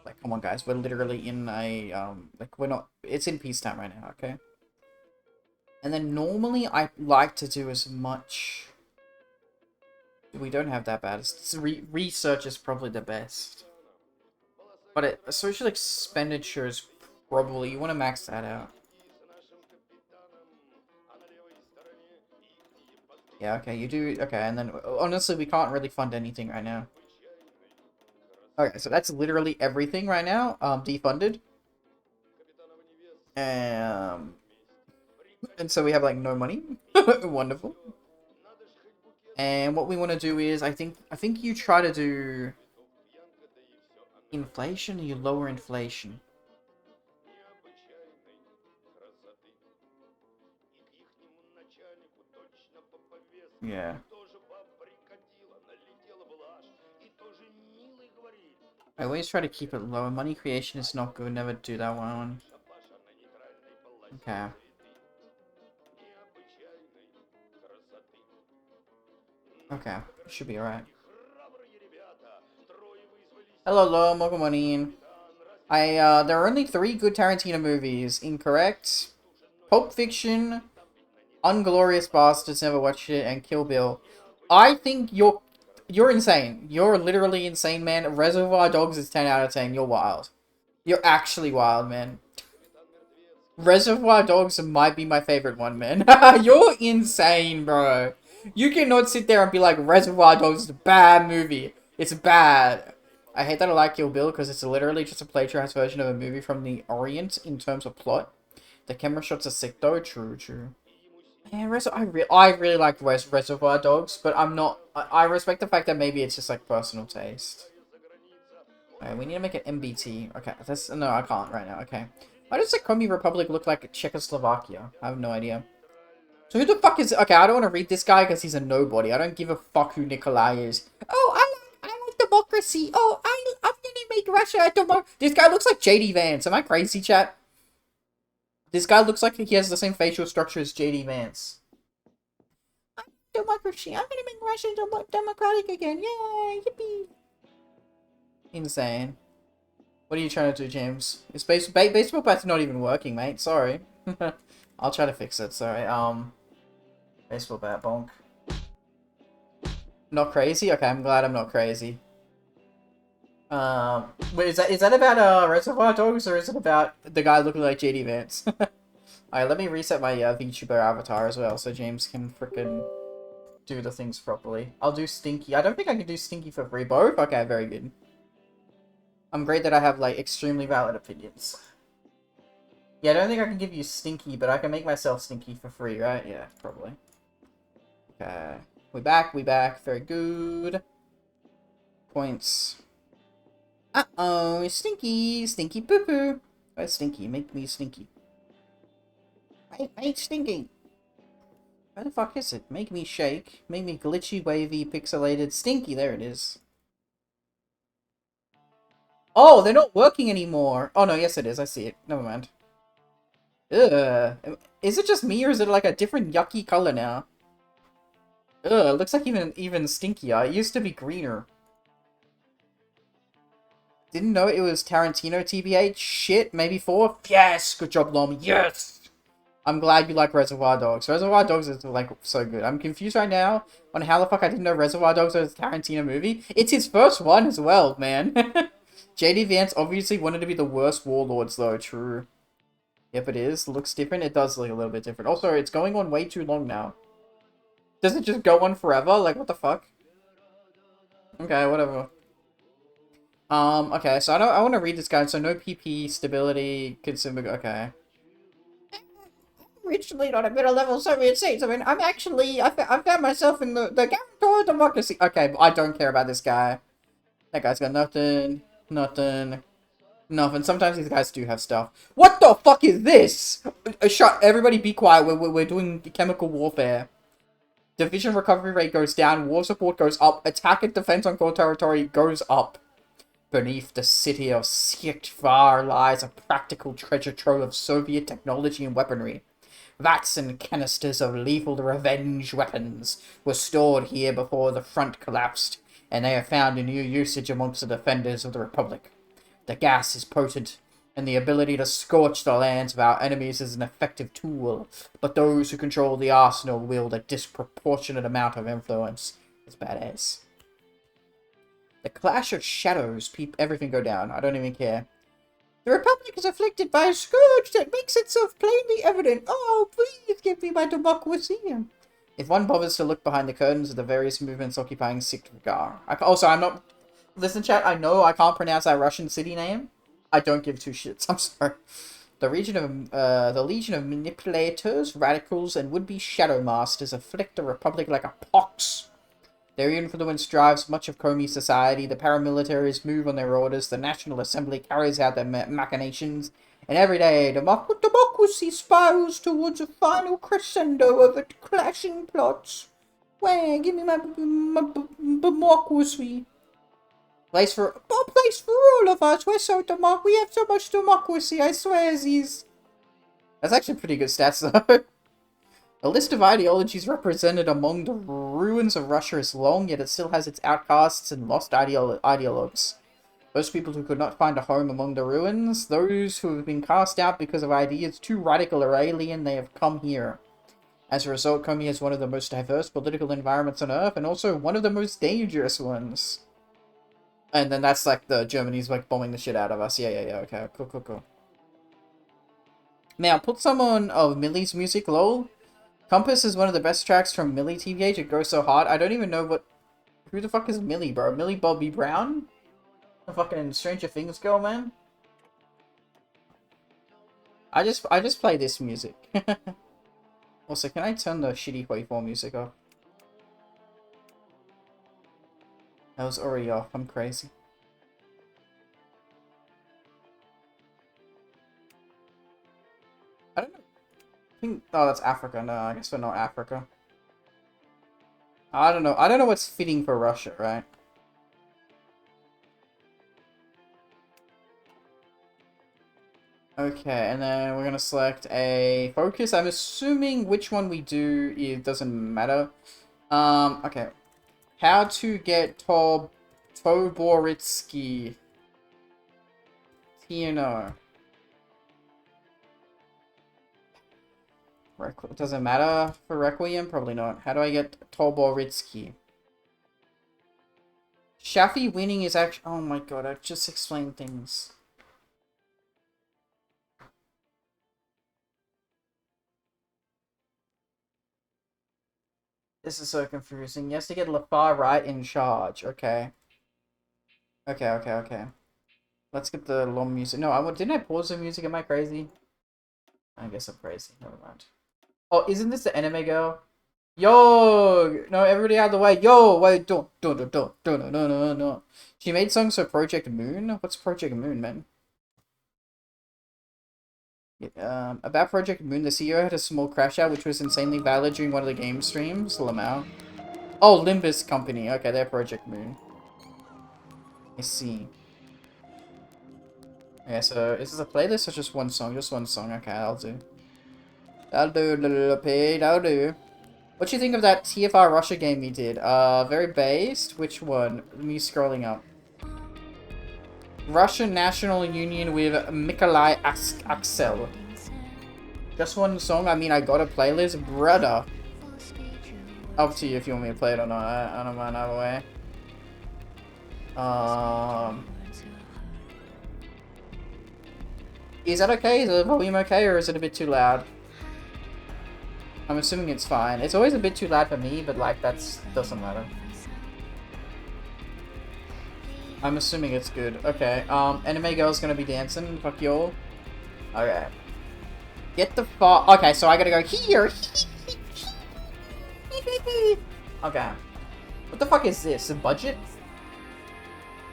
S1: Like, come on, guys. We're literally in a, like, we're not... It's in peacetime right now, okay? And then normally I like to do as much... We don't have that bad. Research is probably the best. But social expenditure is probably... You want to max that out. Yeah, okay, you do... Okay, and then... Honestly, we can't really fund anything right now. Okay, so that's literally everything right now. Defunded. And so we have, like, no money. Wonderful. And what we want to do is, I think you try to do... Inflation, or you lower inflation? Yeah. I always try to keep it lower. Money creation is not good. Never do that one. Okay. Okay. Should be alright. Hello, welcome on in. There are only 3 good Tarantino movies. Incorrect. Pulp Fiction, Unglorious Bastards, never watched it, and Kill Bill. I think you're insane. You're literally insane, man. Reservoir Dogs is 10 out of 10. You're wild. You're actually wild, man. Reservoir Dogs might be my favorite one, man. You're insane, bro. You cannot sit there and be like, Reservoir Dogs is a bad movie. It's bad. I hate that I like Kill Bill because it's literally just a plagiarized version of a movie from the Orient in terms of plot. The camera shots are sick though. True, true. Yeah, I really like Reservoir Dogs, but I'm not... I respect the fact that maybe it's just like personal taste. Alright, we need to make an MBT. Okay, that's... No, I can't right now. Okay. Why does the Komi Republic look like Czechoslovakia? I have no idea. So who the fuck is... Okay, I don't want to read this guy because he's a nobody. I don't give a fuck who Nikolai is. Oh, I like democracy. Oh, I'm gonna make Russia a democracy. This guy looks like JD Vance. Am I crazy, chat? This guy looks like he has the same facial structure as JD Vance. Democracy. I'm gonna make Russia democratic again. Yay! Yippee! Insane. What are you trying to do, James? Is baseball bat's not even working, mate. Sorry. I'll try to fix it. Sorry. Baseball bat, bonk. Not crazy? Okay, I'm glad I'm not crazy. Wait, is that about Reservoir Dogs or is it about the guy looking like JD Vance? Alright, let me reset my VTuber avatar as well so James can frickin' do the things properly. I'll do Stinky. I don't think I can do Stinky for free. Both? Okay, very good. I'm great that I have, like, extremely valid opinions. Yeah, I don't think I can give you Stinky, but I can make myself Stinky for free, right? Yeah, probably. Okay. We back. Very good. Points. Uh-oh, Stinky. Stinky poo-poo. Why Stinky? Make me Stinky. Make Stinky. Where the fuck is it? Make me shake. Make me glitchy, wavy, pixelated. Stinky, there it is. Oh, they're not working anymore. Oh, no, yes it is. I see it. Never mind. Ugh. Is it just me or is it like a different yucky color now? Ugh, it looks like even stinkier. It used to be greener. Didn't know it was Tarantino, TBH. Shit, maybe 4? Yes! Good job, Lomi. Yes! I'm glad you like Reservoir Dogs. Reservoir Dogs is, like, so good. I'm confused right now on how the fuck I didn't know Reservoir Dogs was a Tarantino movie. It's his first one as well, man. JD Vance obviously wanted to be the worst warlords, though. True. Yep, it is. Looks different. It does look a little bit different. Also, it's going on way too long now. Does it just go on forever? Like, what the fuck? Okay, whatever. Okay, so I want to read this guide. So no PP, stability, consumer... Okay. Originally not a middle-level Soviet state. I mean, I'm actually... I found myself in the guarantor of democracy. Okay, but I don't care about this guy. That guy's got nothing. Nothing. Sometimes these guys do have stuff. What the fuck is this? Shut. Everybody be quiet. We're doing chemical warfare. Division recovery rate goes down, war support goes up, attack and defense on core territory goes up. Beneath the city of Sietvar lies a practical treasure trove of Soviet technology and weaponry. Vats and canisters of lethal revenge weapons were stored here before the front collapsed, and they have found a new usage amongst the defenders of the Republic. The gas is potent, and the ability to scorch the lands of our enemies is an effective tool, but those who control the arsenal wield a disproportionate amount of influence. It's badass. The clash of shadows peep everything go down. I don't even care. The Republic is afflicted by a scourge that makes itself plainly evident. Oh, please give me my democracy. If one bothers to look behind the curtains of the various movements occupying Siktgar. Also, I'm not... Listen, chat, I know I can't pronounce that Russian city name. I don't give two shits. I'm sorry. The Legion of Manipulators, Radicals, and would-be Shadow Masters afflict the Republic like a pox. Their influence drives much of Komi society, the paramilitaries move on their orders, the National Assembly carries out their machinations, and every day democracy spirals towards a final crescendo of its clashing plots. Where, give me my democracy. Place for all of us. We're so we have so much democracy, I swear, Aziz. That's actually pretty good stats, though. The list of ideologies represented among the ruins of Russia is long, yet it still has its outcasts and lost ideologues. Those people who could not find a home among the ruins, those who have been cast out because of ideas too radical or alien, they have come here. As a result, Komi is one of the most diverse political environments on Earth, and also one of the most dangerous ones. And then that's like the Germany's like bombing the shit out of us. Yeah, okay, cool. Now, put someone of Millie's music, lol. Compass is one of the best tracks from Millie TVH. It goes so hard. I don't even know what... Who the fuck is Millie, bro? Millie Bobby Brown? The fucking Stranger Things girl, man? I just play this music. Also, can I turn the shitty waveform music off? That was already off. I'm crazy. I don't know. Oh, that's Africa. No, I guess we're not Africa. I don't know. I don't know what's fitting for Russia, right? Okay, and then we're gonna select a focus. I'm assuming which one we do, it doesn't matter. Okay. How to get Toboritsky. TNO. Does it matter for Requiem? Probably not. How do I get Toboritsky? Shafi winning is actually... Oh my god, I just explained things. This is so confusing. He has to get Lafar right in charge. Okay. Okay. Let's get the long music. No, didn't I pause the music? Am I crazy? I guess I'm crazy. Never mind. Oh, isn't this the anime girl? Yo! No, everybody out of the way. Yo! Wait, don't. No. She made songs for Project Moon? What's Project Moon, man? About Project Moon, the CEO had a small crash out, which was insanely valid during one of the game streams. Lamau. Oh, Limbus Company. Okay, they're Project Moon. I see. Okay, so is this a playlist or just one song? Just one song. Okay, I'll do. That'll do, little pig. That'll do. What do you think of that TFR Russia game we did? Very based. Which one? Me scrolling up. Russian National Union with Mikolai Axel. Just one song? I mean, I got a playlist, brother. Up to you if you want me to play it or not. I don't mind either way. Is that okay? Is the volume okay, or is it a bit too loud? I'm assuming it's fine. It's always a bit too loud for me, but like, doesn't matter. I'm assuming it's good. Okay, anime girl's gonna be dancing. Fuck y'all. Okay. Get the fuck. Okay, so I gotta go here. Okay. What the fuck is this? A budget?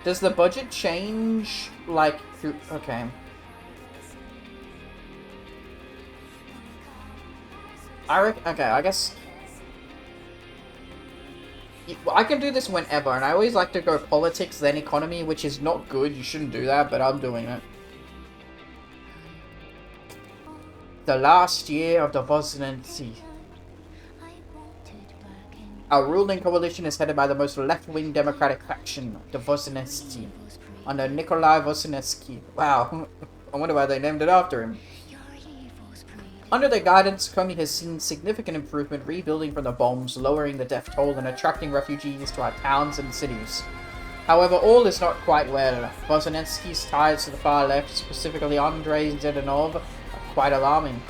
S1: Does the budget change, like, okay. Okay, I guess... I can do this whenever, and I always like to go politics, then economy, which is not good. You shouldn't do that, but I'm doing it. The last year of the presidency. Our ruling coalition is headed by the most left-wing democratic faction, the Voznesky, under Nikolai Voznesky. Wow, I wonder why they named it after him. Under their guidance, Komi has seen significant improvement, rebuilding from the bombs, lowering the death toll, and attracting refugees to our towns and cities. However, all is not quite well. Voznesky's ties to the far left, specifically Andrei Zhdanov, are quite alarming,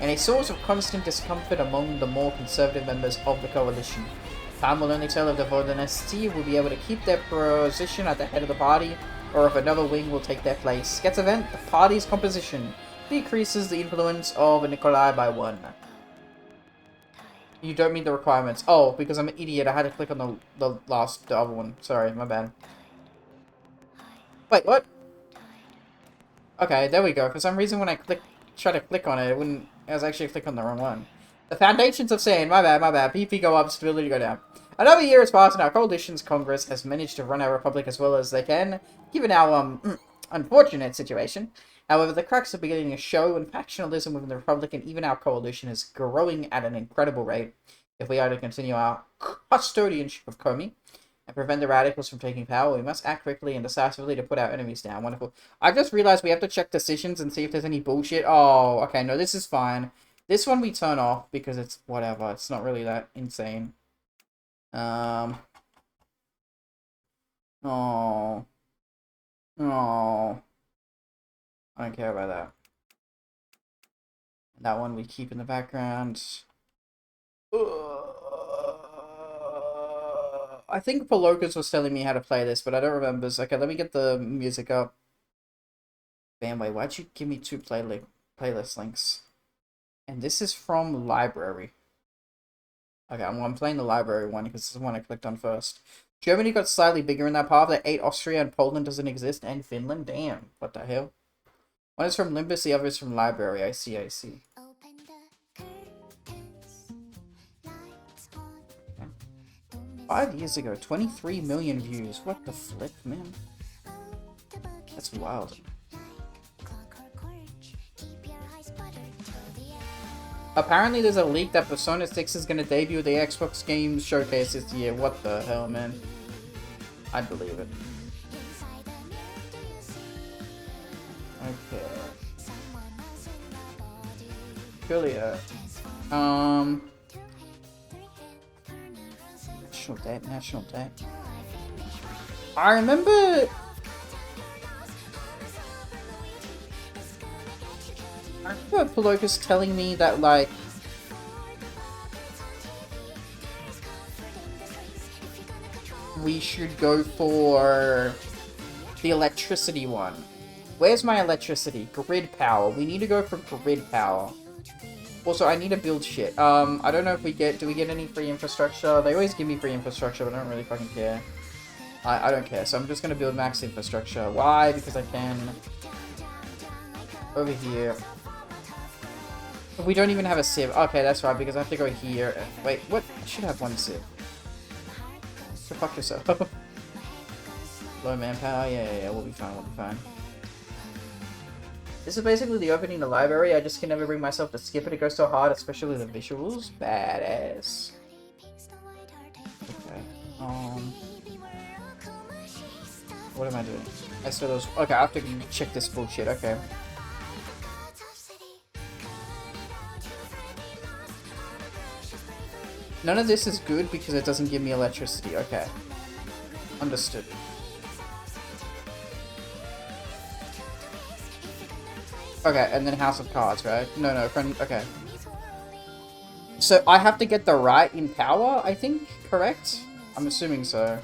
S1: and a source of constant discomfort among the more conservative members of the coalition. Time will only tell if the Voznesky will be able to keep their position at the head of the party, or if another wing will take their place. Gets event, the party's composition decreases the influence of Nikolai by 1. You don't meet the requirements. Oh, because I'm an idiot, I had to click on the other one. Sorry, my bad. Wait, what? Okay, there we go. For some reason when I try to click on it, I was actually clicking on the wrong one. The foundations of saying, my bad. PP go up, stability go down. Another year has passed and our coalition's Congress has managed to run our republic as well as they can, given our, unfortunate situation. However, the cracks are beginning to show, and factionalism within the Republic and even our coalition is growing at an incredible rate. If we are to continue our custodianship of Komi and prevent the radicals from taking power, we must act quickly and decisively to put our enemies down. Wonderful. I just realized we have to check decisions and see if there's any bullshit. Oh, okay, no, this is fine. This one we turn off because it's whatever. It's not really that insane. Oh. Oh. I don't care about that. That one we keep in the background. I think Polokas was telling me how to play this, but I don't remember. So, okay, let me get the music up. Bam, wait, why'd you give me 2 playlist links? And this is from library. Okay, I'm playing the library one because this is the one I clicked on first. Germany got slightly bigger in that part. That 8 Austria and Poland doesn't exist, and Finland. Damn, what the hell? One is from Limbus, the other is from library. I see. Okay. 5 years ago, 23 million views. What the flip, man? That's wild. Apparently there's a leak that Persona 6 is gonna debut at the Xbox Games Showcase this year. What the hell, man? I believe it. Okay. Julia. National debt. I remember Polokas telling me that, like, we should go for the electricity one. Where's my electricity? Grid power. We need to go for grid power. Also, I need to build shit. I don't know if do we get any free infrastructure? They always give me free infrastructure, but I don't really fucking care. I don't care, so I'm just gonna build max infrastructure. Why? Because I can. Over here. We don't even have a sieve. Okay, that's right, because I have to go here. Wait, what? I should have 1 sieve. So fuck yourself. Low manpower? Yeah, we'll be fine. This is basically the opening to the library. I just can never bring myself to skip it. It goes so hard, especially the visuals. Badass. Okay. What am I doing? I saw those. Okay, I have to check this bullshit. Okay. None of this is good because it doesn't give me electricity. Okay. Understood. Okay, and then House of Cards, right? No, friend. Okay. So I have to get the right in power, I think? Correct? I'm assuming so.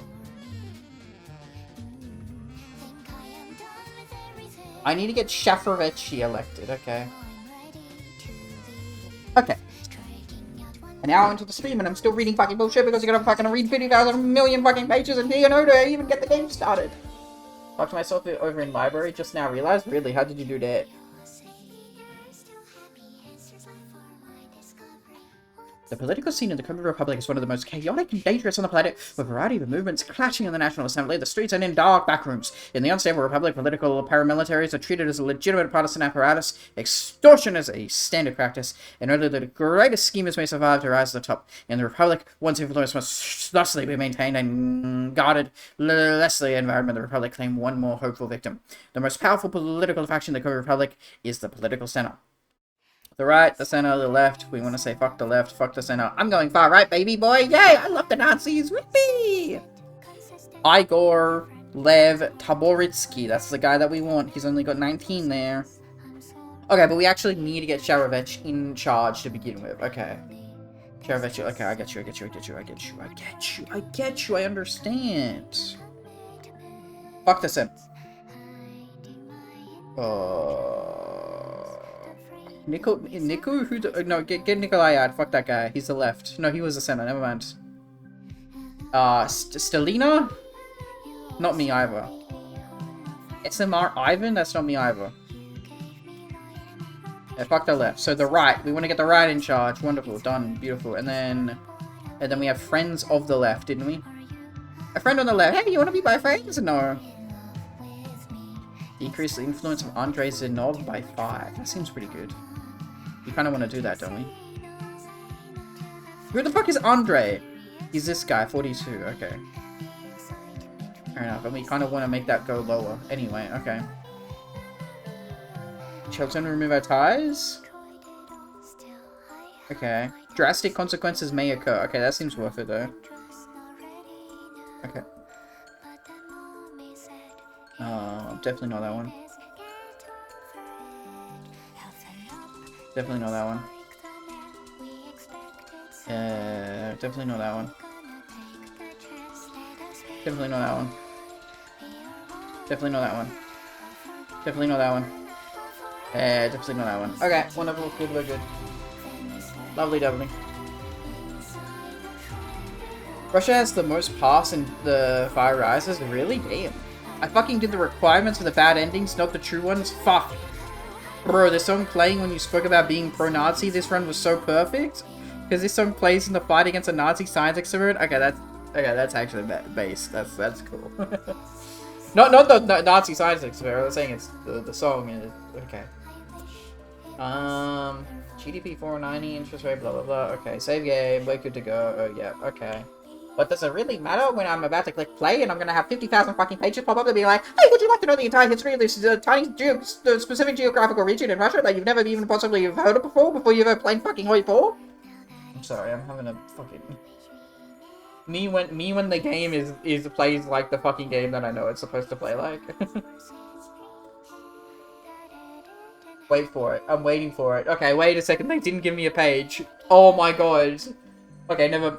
S1: I need to get Shafarechi elected, okay. Okay. An hour into the stream and I'm still reading fucking bullshit because you gotta fucking read 50,000 million fucking pages in TNO to even get the game started. Talked to myself over in library, just now realized. Really, how did you do that? The political scene in the Korean Republic is one of the most chaotic and dangerous on the planet, with a variety of movements clashing in the National Assembly, the streets, and in dark backrooms. In the unstable Republic, political paramilitaries are treated as a legitimate partisan apparatus, extortion is a standard practice, and only the greatest schemers may survive to rise to the top. In the Republic, one's influence must thusly be maintained and guarded, lest the environment of the Republic claim one more hopeful victim. The most powerful political faction in the Korean Republic is the political center. The right, the center, the left. We want to say fuck the left, fuck the center. I'm going far right, baby boy. Yay! I love the Nazis. Whippy! Igor Lev Taboritsky. That's the guy that we want. He's only got 19 there. Okay, but we actually need to get Sharovich in charge to begin with. Okay. Sharovich, okay, I get you. I understand. Fuck the sim. Nico, who no, get Nikolai out, fuck that guy, he's the left. No, he was the center, never mind. Stelina? Not me either. SMR Ivan? That's not me either. Yeah, fuck the left. So the right, we want to get the right in charge, wonderful, done, beautiful. And then we have friends of the left, didn't we? A friend on the left, hey, you want to be my friends? No. Decrease the influence of Andrei Zinov by 5, that seems pretty good. We kind of want to do that, don't we? Who the fuck is Andre? He's this guy, 42. Okay. Fair enough. And we kind of want to make that go lower. Anyway, okay. Children remove our ties? Okay. Drastic consequences may occur. Okay, that seems worth it, though. Okay. Definitely not that one. Definitely not that one. Definitely not that one. Definitely not that one. Definitely not that one. Definitely not that one. Definitely not that one. Okay, wonderful, good, we're good. Lovely, lovely. Russia has the most pass in the Fire Rises? Really? Damn. I fucking did the requirements for the bad endings, not the true ones? Fuck. Bro, this song playing when you spoke about being pro-Nazi, this run was so perfect. Because this song plays in the fight against a Nazi science experiment. Okay, that's actually base. That's cool. not the Nazi science experiment. I was saying it's the song. Okay. GDP 490, interest rate, blah blah blah. Okay, save game. We're good to go. Oh yeah. Okay. But does it really matter when I'm about to click play and I'm going to have 50,000 fucking pages pop up and be like, hey, would you like to know the entire history of this tiny specific geographical region in Russia that you've never even possibly heard of before you ever played fucking Hoi 4? I'm sorry, I'm having a fucking... Me when the game is plays like the fucking game that I know it's supposed to play like. Wait for it. I'm waiting for it. Okay, wait a second. They didn't give me a page. Oh my god. Okay, never...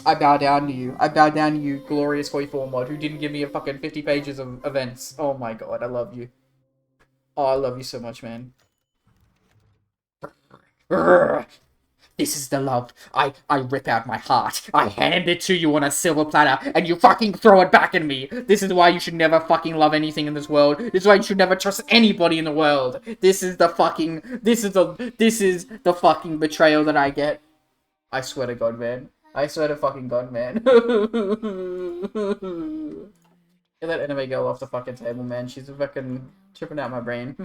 S1: I bow down to you. I bow down to you, glorious Hoi 4 mod, who didn't give me a fucking 50 pages of events. Oh my god, I love you. Oh, I love you so much, man. This is the love. I rip out my heart. I hand it to you on a silver platter, and you fucking throw it back at me. This is why you should never fucking love anything in this world. This is why you should never trust anybody in the world. This is the fucking betrayal that I get. I swear to God, man. I swear to fucking God, man. Get that anime girl off the fucking table, man. She's fucking tripping out my brain.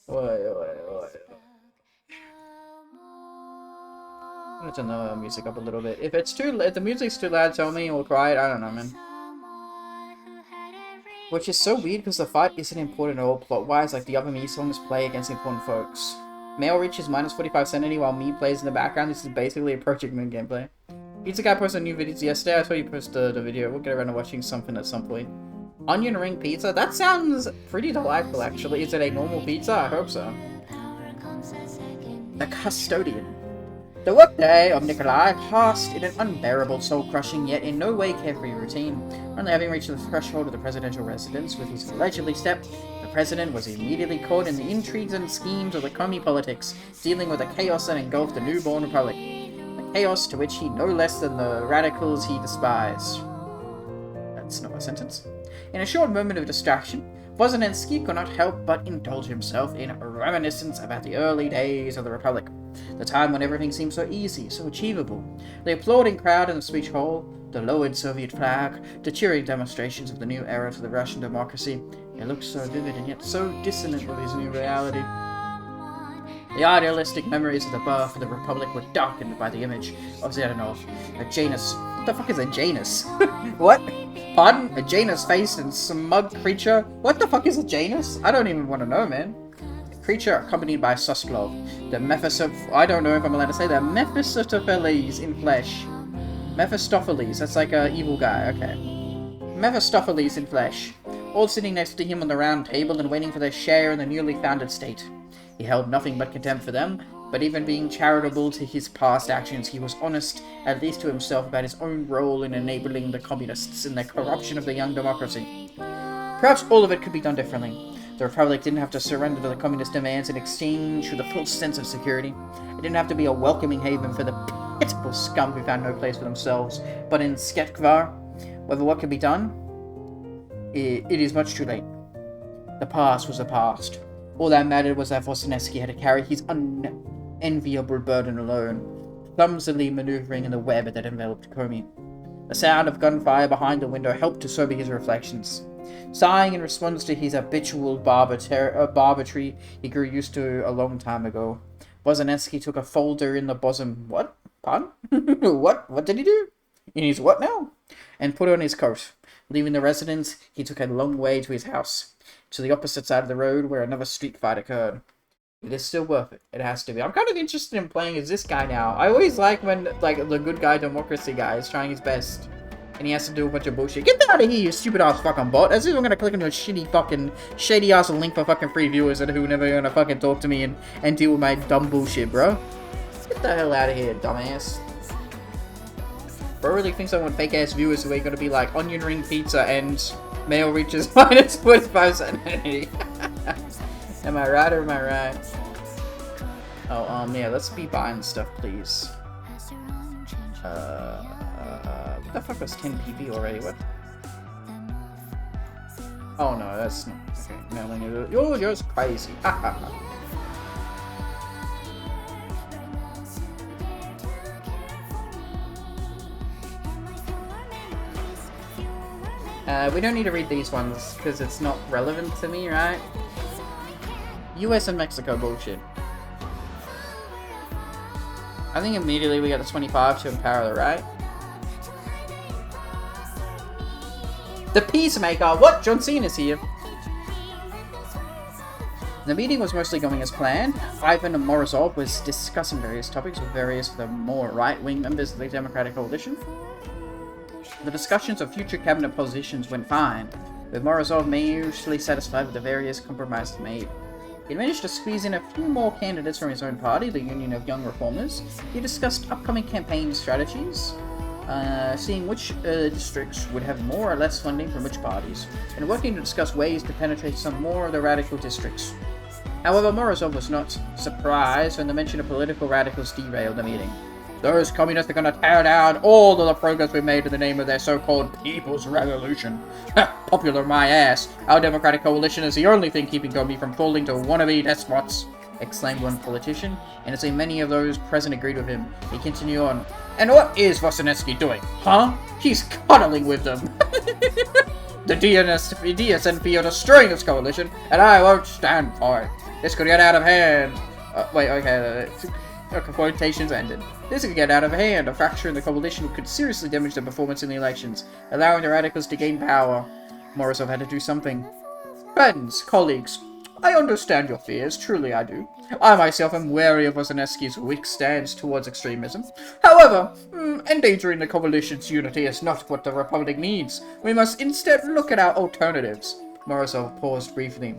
S1: What? I'm gonna turn the music up a little bit. If the music's too loud, tell me, or quiet. I don't know, man. Which is so weird because the fight isn't important at all plot-wise. Like the other me songs play against important folks. Male reaches minus 45 sanity while me plays in the background. This is basically a Project Moon gameplay. Pizza Guy posted new videos yesterday. I saw you post the video. We'll get around to watching something at some point. Onion ring pizza? That sounds pretty delightful, actually. Is it a normal pizza? I hope so. The Custodian. The workday of Nikolai passed in an unbearable, soul-crushing, yet in no way carefree routine. Only having reached the threshold of the presidential residence with his allegedly step, the president was immediately caught in the intrigues and schemes of the commie politics, dealing with the chaos that engulfed the newborn republic. The chaos to which he no less than the radicals he despised. That's not a sentence. In a short moment of distraction, Vozinensky could not help but indulge himself in reminiscence about the early days of the Republic. The time when everything seemed so easy, so achievable. The applauding crowd in the speech hall, the lowered Soviet flag, the cheering demonstrations of the new era to the Russian democracy. It looked so vivid and yet so dissonant with his new reality. The idealistic memories of the birth of the Republic were darkened by the image of Zhdanov, a Janus. What the fuck is a Janus? What? Pardon? A Janus face and smug creature? What the fuck is a Janus? I don't even want to know, man. A creature accompanied by Susklov, the I don't know if I'm allowed to say that. Mephistopheles in flesh. Mephistopheles, that's like a evil guy, okay. Mephistopheles in flesh. All sitting next to him on the round table and waiting for their share in the newly founded state. He held nothing but contempt for them, but even being charitable to his past actions, he was honest, at least to himself, about his own role in enabling the communists in their corruption of the young democracy. Perhaps all of it could be done differently. The Republic didn't have to surrender to the communist demands in exchange for the full sense of security. It didn't have to be a welcoming haven for the pitiful scum who found no place for themselves. But in Sketkvar, whether what could be done, it is much too late. The past was the past. All that mattered was that Vosneski had to carry his unenviable burden alone, clumsily maneuvering in the web that enveloped Komi. The sound of gunfire behind the window helped to sober his reflections. Sighing in response to his habitual barbatry he grew used to a long time ago, Vosneski took a folder in the bosom. What? Pardon? What did he do? In his what now? And put on his coat. Leaving the residence, he took a long way to his house, to the opposite side of the road where another street fight occurred. It is still worth it. It has to be. I'm kind of interested in playing as this guy now. I always like when, like, the good guy democracy guy is trying his best. And he has to do a bunch of bullshit. Get out of here, you stupid ass fucking bot. As if I'm gonna click on your shitty fucking, shady ass link for fucking free viewers that who never gonna fucking talk to me and deal with my dumb bullshit, bro. Get the hell out of here, dumbass. Bro really thinks I want fake ass viewers who are gonna be like onion ring pizza and male reaches minus 45%. Am I right or am I right? Oh, yeah, let's be buying stuff, please. What the fuck was 10 PP already? What? Oh no, that's not. Okay, no, you're just crazy. We don't need to read these ones, because it's not relevant to me, right? US and Mexico bullshit. I think immediately we got a 25 to empower the right. The Peacemaker! What? John Cena's here! The meeting was mostly going as planned. Ivan Morozov was discussing various topics with various of the more right-wing members of the Democratic Coalition. The discussions of future cabinet positions went fine, with Morozov mostly satisfied with the various compromises made. He managed to squeeze in a few more candidates from his own party, the Union of Young Reformers. He discussed upcoming campaign strategies, seeing which districts would have more or less funding from which parties, and working to discuss ways to penetrate some more of the radical districts. However, Morozov was not surprised when the mention of political radicals derailed the meeting. Those communists are going to tear down all of the progress we made in the name of their so-called People's Revolution. Popular my ass. Our Democratic Coalition is the only thing keeping Komi from falling to wannabe despots, exclaimed one politician, and as many of those present agreed with him, he continued on. And what is Vosneski doing? Huh? He's cuddling with them. The DSNP are destroying this coalition, and I won't stand for it. This could get out of hand. Quotations ended. This could get out of hand. A fracture in the coalition could seriously damage their performance in the elections, allowing the radicals to gain power. Morozov had to do something. Friends, colleagues, I understand your fears, truly I do. I myself am wary of Vosneski's weak stance towards extremism. However, endangering the coalition's unity is not what the Republic needs. We must instead look at our alternatives. Morozov paused briefly.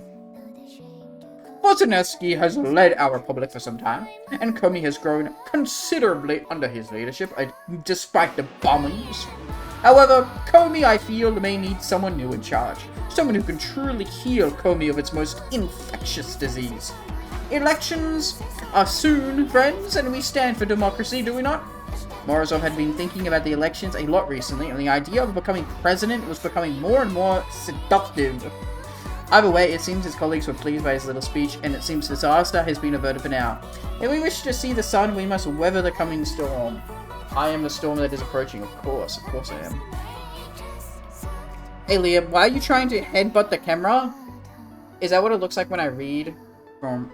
S1: Vosneski has led our republic for some time, and Komi has grown considerably under his leadership, despite the bombings. However, Komi, I feel, may need someone new in charge, someone who can truly heal Komi of its most infectious disease. Elections are soon, friends, and we stand for democracy, do we not? Morozov had been thinking about the elections a lot recently, and the idea of becoming president was becoming more and more seductive. Either way, it seems his colleagues were pleased by his little speech, and it seems disaster has been averted for now. If we wish to see the sun, we must weather the coming storm. I am the storm that is approaching, of course I am. Hey Liam, why are you trying to headbutt the camera? Is that what it looks like when I read from...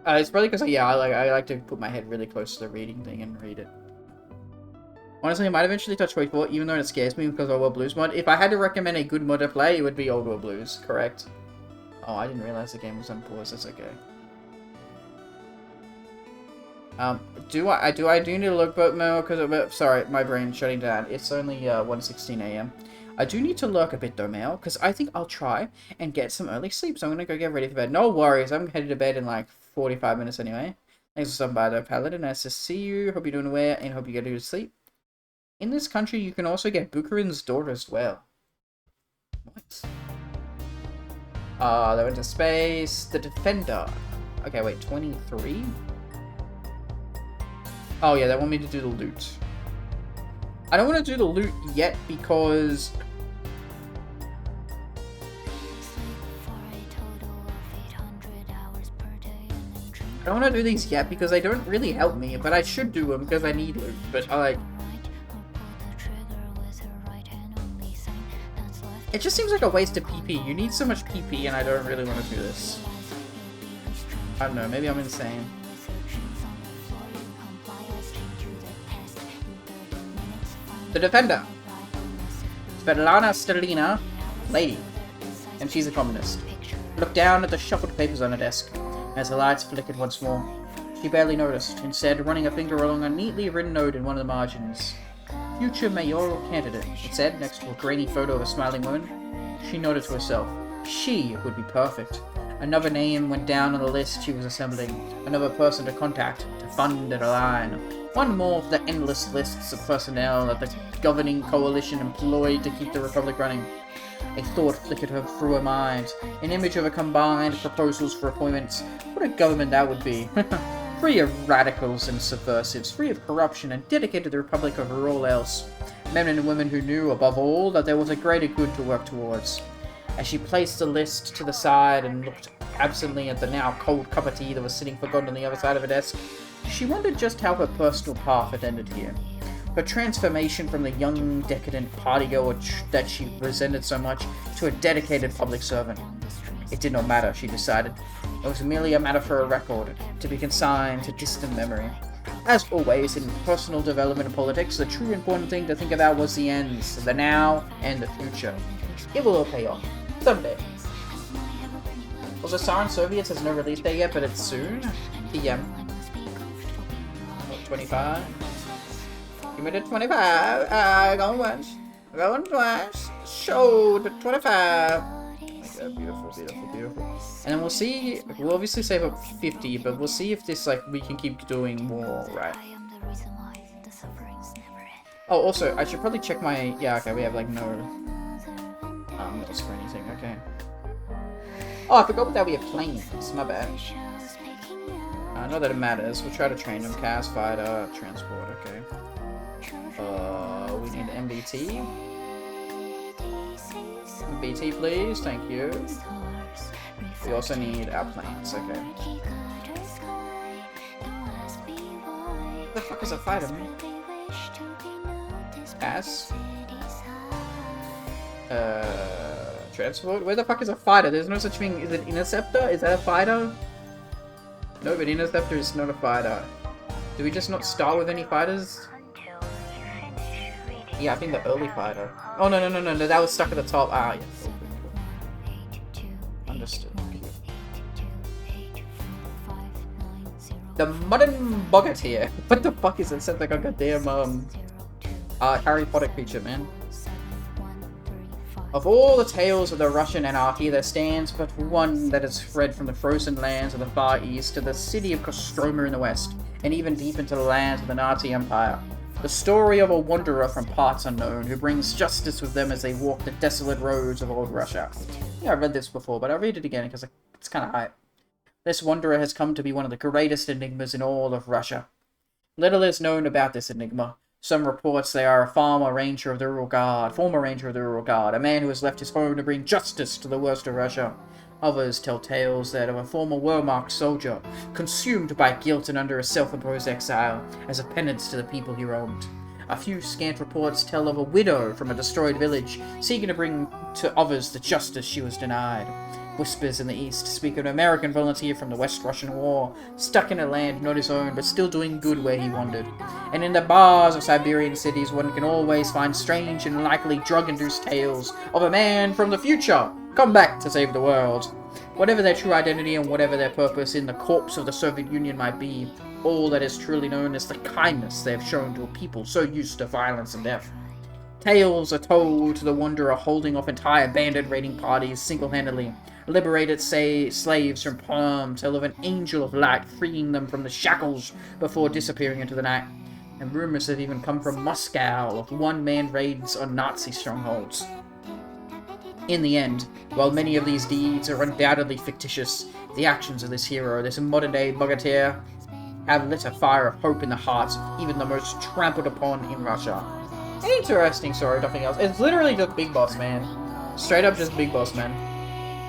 S1: it's probably because, yeah, I like to put my head really close to the reading thing and read it. Honestly, I might eventually touch 24, even though it scares me because of Old World Blues mod. If I had to recommend a good mod to play, it would be Old World Blues, correct? Oh, I didn't realize the game was on pause, that's okay. Do I need to look but no, because sorry, my brain's shutting down. It's only 1:16 AM. I do need to lurk a bit though, Mel, because I think I'll try and get some early sleep, so I'm gonna go get ready for bed. No worries, I'm headed to bed in like 45 minutes anyway. Thanks for stopping by though, Paladin. Nice to see you. Hope you're doing well, and hope you get to sleep. In this country, you can also get Bukharin's daughter as well. Nice. They went to space. The Defender. Okay, wait, 23? Oh yeah, they want me to do the loot. I don't want to do the loot yet because... I don't want to do these yet because they don't really help me, but I should do them because I need loot, but I like... It just seems like a waste of PP. You need so much PP and I don't really want to do this. I don't know, maybe I'm insane. The Defender. Svetlana Stalina, lady. And she's a communist. Looked down at the shuffled papers on her desk as the lights flickered once more. She barely noticed, instead running a finger along a neatly written note in one of the margins. Future mayoral candidate, it said, next to a grainy photo of a smiling woman. She nodded to herself. She would be perfect. Another name went down on the list she was assembling. Another person to contact, to fund and align. One more of the endless lists of personnel that the governing coalition employed to keep the Republic running. A thought flickered through her mind. An image of her combined proposals for appointments. What a government that would be. Free of radicals and subversives, free of corruption, and dedicated to the Republic over all else. Men and women who knew, above all, that there was a greater good to work towards. As she placed the list to the side and looked absently at the now cold cup of tea that was sitting forgotten on the other side of her desk, she wondered just how her personal path had ended here. Her transformation from the young, decadent party girl that she resented so much to a dedicated public servant. It did not matter, she decided. It was merely a matter for a record, to be consigned to distant memory. As always, in personal development and politics, the true important thing to think about was the ends, the now, and the future. It will all pay off. Someday. Also, Siren Soviets has no release date yet, but it's soon. PM. 25. Give me the 25. Going once. Going twice. Show the 25. Oh, beautiful, beautiful, beautiful. And then we'll see. We'll obviously save up 50, but we'll see if this, like, we can keep doing more, right? Oh, also, I should probably check my. Yeah, okay, we have, like, no notes for anything, okay. Oh, I forgot that we have planes. My bad. Not that it matters. We'll try to train them. Cast, fighter, transport, okay. We need MBT. BT, please. Thank you. We also need our planes, okay. What the fuck is a fighter, man? Pass. Transport? Where the fuck is a fighter? There's no such thing. Is it interceptor? Is that a fighter? No, but interceptor is not a fighter. Do we just not start with any fighters? Yeah, I think the early fighter. Oh, no, that was stuck at the top. Ah, yes. Understood. The modern boggart here. What the fuck is it? Sounds like a goddamn, Harry Potter creature, man. Of all the tales of the Russian anarchy, there stands but one that has spread from the frozen lands of the Far East to the city of Kostroma in the West, and even deep into the lands of the Nazi Empire. The story of a wanderer from parts unknown who brings justice with them as they walk the desolate roads of old Russia. Yeah, I read this before, but I'll read it again because it's kind of hype. This wanderer has come to be one of the greatest enigmas in all of Russia. Little is known about this enigma, Some reports they are a former ranger of the Rural Guard, a man who has left his home to bring justice to the worst of Russia. Others tell tales that of a former war-marked soldier, consumed by guilt and under a self-imposed exile, as a penance to the people he wronged. A few scant reports tell of a widow from a destroyed village, seeking to bring to others the justice she was denied. Whispers in the east speak of an American volunteer from the West Russian War, stuck in a land not his own, but still doing good where he wandered. And in the bars of Siberian cities, one can always find strange and likely drug-induced tales of a man from the future come back to save the world. Whatever their true identity and whatever their purpose in the corpse of the Soviet Union might be, all that is truly known is the kindness they have shown to a people so used to violence and death. Tales are told to the wanderer holding off entire bandit raiding parties single-handedly, liberated slaves from Palm, tell of an angel of light freeing them from the shackles before disappearing into the night. And rumors have even come from Moscow of one-man raids on Nazi strongholds. In the end, while many of these deeds are undoubtedly fictitious, the actions of this hero, this modern-day bogatier, have lit a fire of hope in the hearts of even the most trampled upon in Russia. Interesting story, nothing else. It's literally just Big Boss Man. Straight up just Big Boss Man.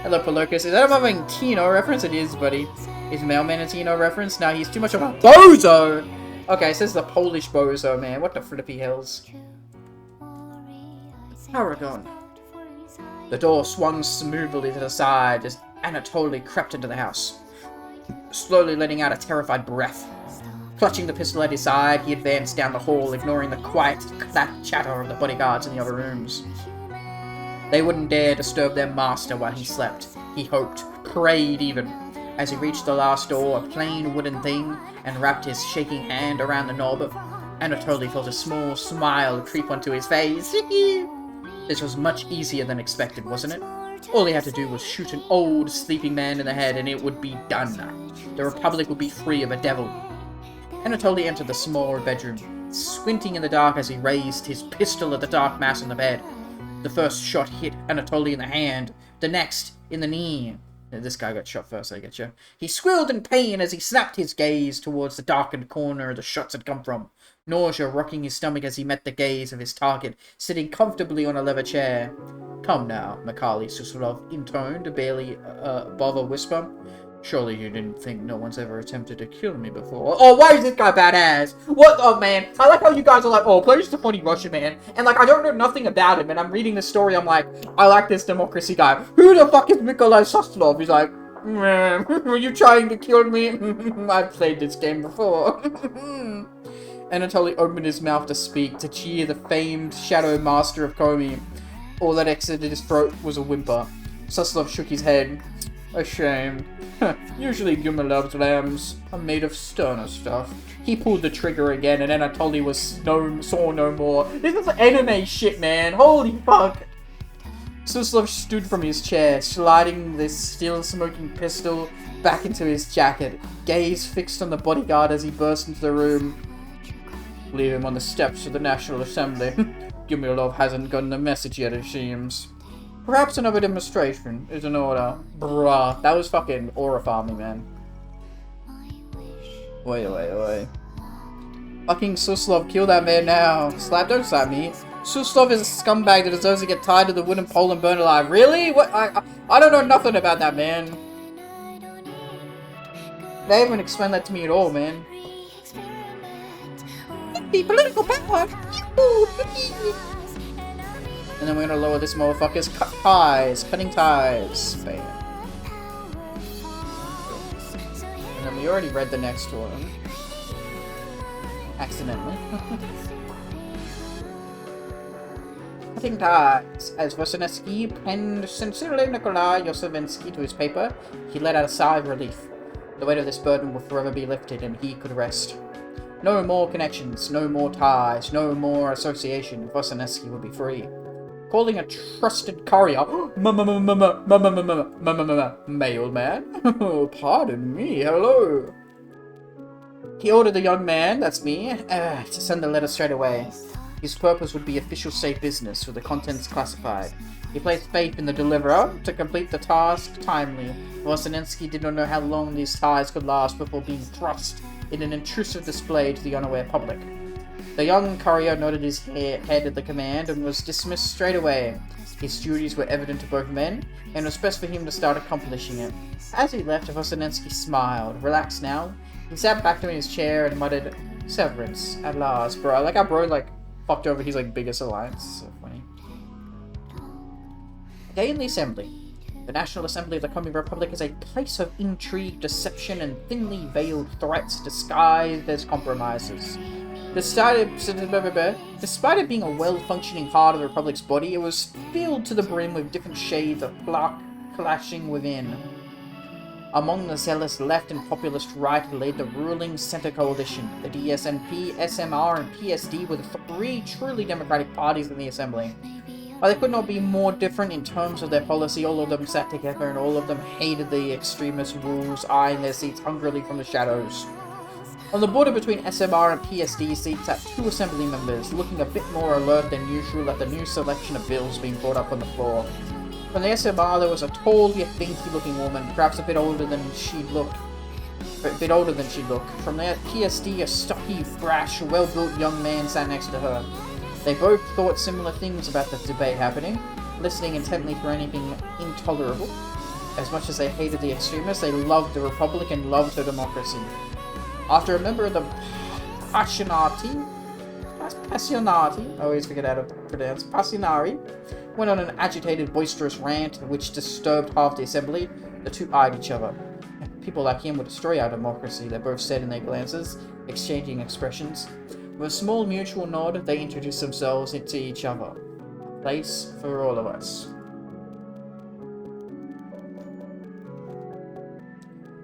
S1: Hello, Polocus. Is that a fucking TNO reference? It is, buddy. Is Mailman a TNO reference? No, he's too much of a bozo! Okay, it says the Polish bozo, man. What the flippy hells? Paragon. The door swung smoothly to the side as Anatoly crept into the house, slowly letting out a terrified breath. Clutching the pistol at his side, he advanced down the hall, ignoring the quiet chatter of the bodyguards in the other rooms. They wouldn't dare disturb their master while he slept. He hoped, prayed even. As he reached the last door, a plain wooden thing, and wrapped his shaking hand around the knob, Anatoly felt a small smile creep onto his face. This was much easier than expected, wasn't it? All he had to do was shoot an old, sleeping man in the head and it would be done. The Republic would be free of a devil. Anatoly entered the small bedroom, squinting in the dark as he raised his pistol at the dark mass on the bed. The first shot hit Anatoly in the hand, the next in the knee. This guy got shot first, I get you. He squealed in pain as he snapped his gaze towards the darkened corner the shots had come from. Nausea rocking his stomach as he met the gaze of his target, sitting comfortably on a leather chair. Come now, Mikhail Suslov intoned, barely above a whisper. Surely you didn't think no one's ever attempted to kill me before. Oh, why is this guy badass? What? Oh, man. I like how you guys are like, oh, Player's the funny Russian man. And, like, I don't know nothing about him. And I'm reading the story. I'm like, I like this democracy guy. Who the fuck is Nikolai Suslov? He's like, man, were you trying to kill me? I've played this game before. Anatoly opened his mouth to speak, to cheer the famed Shadow Master of Komi. All that exited his throat was a whimper. Suslov shook his head. Ashamed. Usually Gumilov's lambs are made of sterner stuff. He pulled the trigger again and Anatoly saw no more. This is anime shit, man. Holy fuck. Suslov stood from his chair, sliding this still smoking pistol back into his jacket, gaze fixed on the bodyguard as he burst into the room. Leave him on the steps of the National Assembly. Gumilov hasn't gotten the message yet, it seems. Perhaps another demonstration is in order. Bruh, that was fucking aura farming, man. Wait. Fucking Suslov, kill that man now. Don't slap me. Suslov is a scumbag that deserves to get tied to the wooden pole and burned alive. Really? What? I don't know nothing about that, man. They haven't explained that to me at all, man. The political power. And then we're gonna lower this motherfucker's cutting ties. Bam. And then we already read the next one. Accidentally. Cutting ties. As Vosinetsky penned sincerely Nikolai Yosevensky to his paper, he let out a sigh of relief. The weight of this burden will forever be lifted and he could rest. No more connections, no more ties, no more association. Vosinetsky will be free. Calling a trusted courier. Mailman? Pardon me, hello. He ordered the young man, that's me, to send the letter straight away. His purpose would be official safe business, with the contents classified. He placed faith in the deliverer to complete the task timely. Vosinetsky did not know how long these ties could last before being thrust in an intrusive display to the unaware public. The young courier nodded his head at the command and was dismissed straight away. His duties were evident to both men, and it was best for him to start accomplishing it. As he left, Vosinensky smiled. Relaxed now, he sat back in his chair and muttered, "Severance, at last, bro." I like how bro, fucked over his, biggest alliance. So funny. A day in the Assembly. The National Assembly of the Communist Republic is a place of intrigue, deception, and thinly veiled threats disguised as compromises. Despite it being a well-functioning part of the Republic's body, it was filled to the brim with different shades of plaque clashing within. Among the zealous left and populist right led the ruling Center Coalition. The DSNP, SMR, and PSD were the three truly democratic parties in the Assembly. While they could not be more different in terms of their policy, all of them sat together and all of them hated the extremist rules, eyeing their seats hungrily from the shadows. On the border between SMR and PSD seats sat two assembly members, looking a bit more alert than usual at the new selection of bills being brought up on the floor. From the SMR, there was a tall yet dainty-looking woman, perhaps a bit older than she'd look. From the PSD, a stocky, brash, well-built young man sat next to her. They both thought similar things about the debate happening, listening intently for anything intolerable. As much as they hated the extremists, they loved the Republic and loved her democracy. After a member of the Passionati, I always forget how to pronounce, Passionari, went on an agitated, boisterous rant which disturbed half the assembly, the two eyed each other. People like him would destroy our democracy, they both said in their glances, exchanging expressions. With a small mutual nod, they introduced themselves to each other. A place for all of us.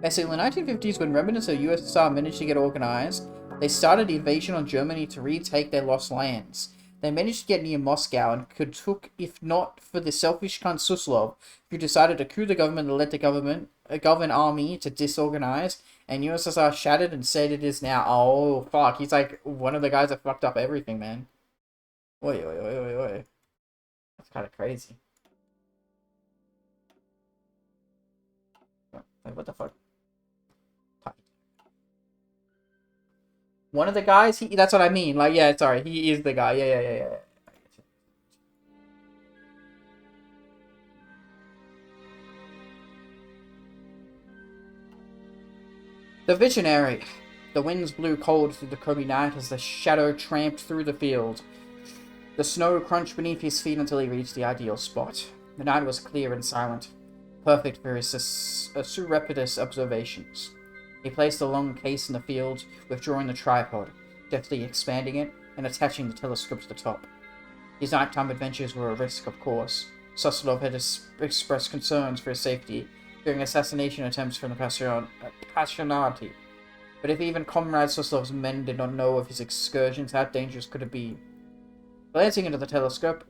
S1: Basically, in the 1950s, when remnants of the USSR managed to get organized, they started the invasion on Germany to retake their lost lands. They managed to get near Moscow and could took, if not for the selfish Count Suslov, who decided to coup the government and let the government army to disorganize, and USSR shattered and said it is now. Oh, fuck. He's like one of the guys that fucked up everything, man. Oi. That's kind of crazy. Like, what the fuck? One of the guys? That's what I mean. Like, yeah, sorry. He is the guy. Yeah. The Visionary. The winds blew cold through the Kobe night as the shadow tramped through the field. The snow crunched beneath his feet until he reached the ideal spot. The night was clear and silent, perfect for his surreptitious observations. He placed the long case in the field, withdrawing the tripod, deftly expanding it, and attaching the telescope to the top. His nighttime adventures were a risk, of course. Suslov had expressed concerns for his safety during assassination attempts from the Passionati. But if even Comrade Suslov's men did not know of his excursions, how dangerous could it be? Glancing into the telescope,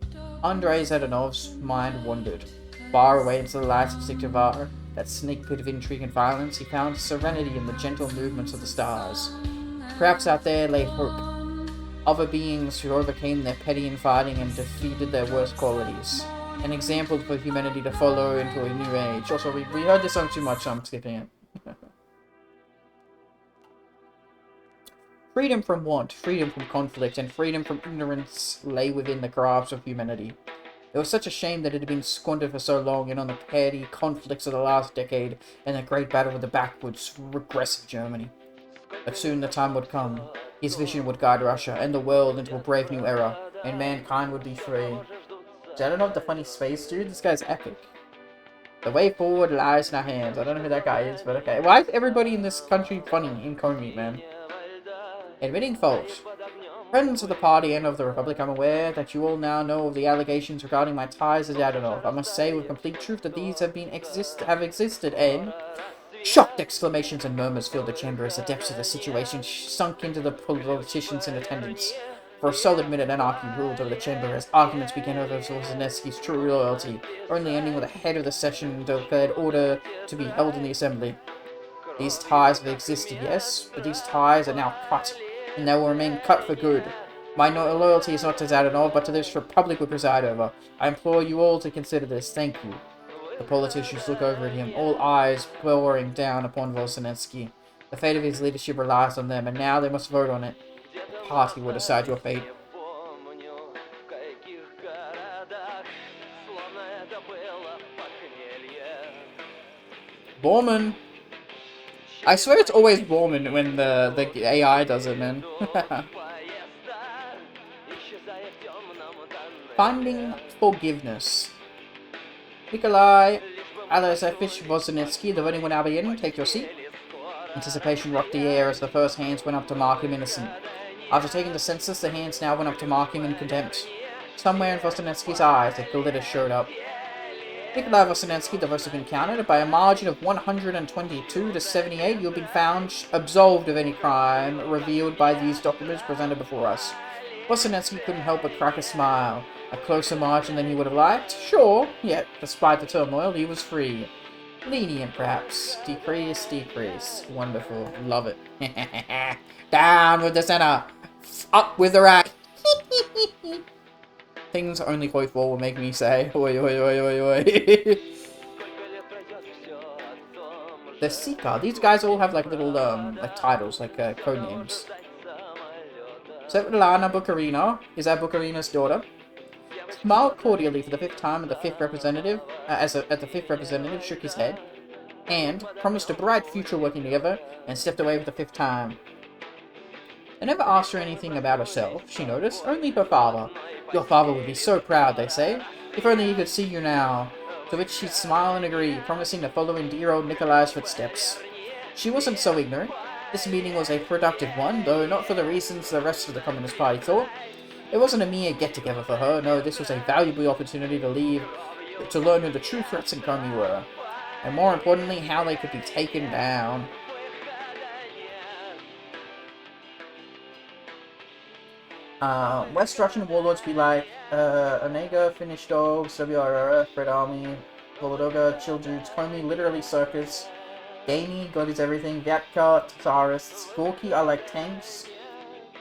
S1: Andrei Zadanov's mind wandered. Far away into the lights of Siktivar, that snake pit of intrigue and violence, he found serenity in the gentle movements of the stars. Perhaps out there lay hope. Other beings who overcame their petty infighting and defeated their worst qualities. An example for humanity to follow into a new age. Also, we heard this song too much, so I'm skipping it. Freedom from want, freedom from conflict, and freedom from ignorance lay within the grasp of humanity. It was such a shame that it had been squandered for so long, and on the petty conflicts of the last decade and the great battle with the backwoods, regressive Germany. But soon the time would come. His vision would guide Russia and the world into a brave new era, and mankind would be free. I don't know the funny space dude. This guy's epic. The way forward lies in our hands. I don't know who that guy is, but okay. Why is everybody in this country funny in Komi, man? Admitting fault. Friends of the party and of the Republic, I'm aware that you all now know of the allegations regarding my ties to Dadonov. I must say with complete truth that these have existed, and... Shocked exclamations and murmurs filled the chamber as the depths of the situation sunk into the politicians in attendance. For a solid minute, anarchy ruled over the chamber as arguments began over Zolzhenitsky's true loyalty, only ending with the head of the session declared order to be held in the assembly. These ties have existed, yes, but these ties are now cut, and they will remain cut for good. My loyalty is not to Zadonov, but to this republic we preside over. I implore you all to consider this. Thank you. The politicians look over at him, all eyes pouring down upon Volsonetsky. The fate of his leadership relies on them, and now they must vote on it. The party will decide your fate. Borman! I swear it's always Borman when the AI does it, man. Finding forgiveness. Nikolai Alexeyevich Voznetsky, the voting will now begin. Take your seat. Anticipation rocked the air as the first hands went up to mark him innocent. After taking the census, the hands now went up to mark him in contempt. Somewhere in Voznetsky's eyes, a glitter showed up. Nikolai Voznetsky, the votes have been counted. By a margin of 122 to 78, you have been found absolved of any crime revealed by these documents presented before us. Voznetsky couldn't help but crack a smile. A closer margin than he would have liked? Sure, yet, despite the turmoil, he was free. Lenient, perhaps. Decrease, decrease. Wonderful. Love it. Down with the center! Up with the right! Things only Koi 4 will make me say. Oi, oi, oi, oi, oi. The Seeker. These guys all have like little like titles, like code names. Svetlana Bukarina is our Bukarina's daughter. Smiled cordially for the 5th time at the 5th representative, at the 5th representative shook his head, and promised a bright future working together, and stepped away for the 5th time. They never asked her anything about herself, she noticed, only her father. Your father would be so proud, they say. If only he could see you now. To which she'd smile and agree, promising to follow in dear old Nikolai's footsteps. She wasn't so ignorant. This meeting was a productive one, though not for the reasons the rest of the Communist Party thought. It wasn't a mere get-together for her, no, this was a valuable opportunity to learn who the true threats in Komi were. And more importantly, how they could be taken down. West Russian warlords be like, Onega, Finnish Dogs, WRF, Red Army, Volodoga, Chill Dudes, Komi, literally circus, Gainy, God is everything, Vyatka, Tatarists, Gorky are like tanks,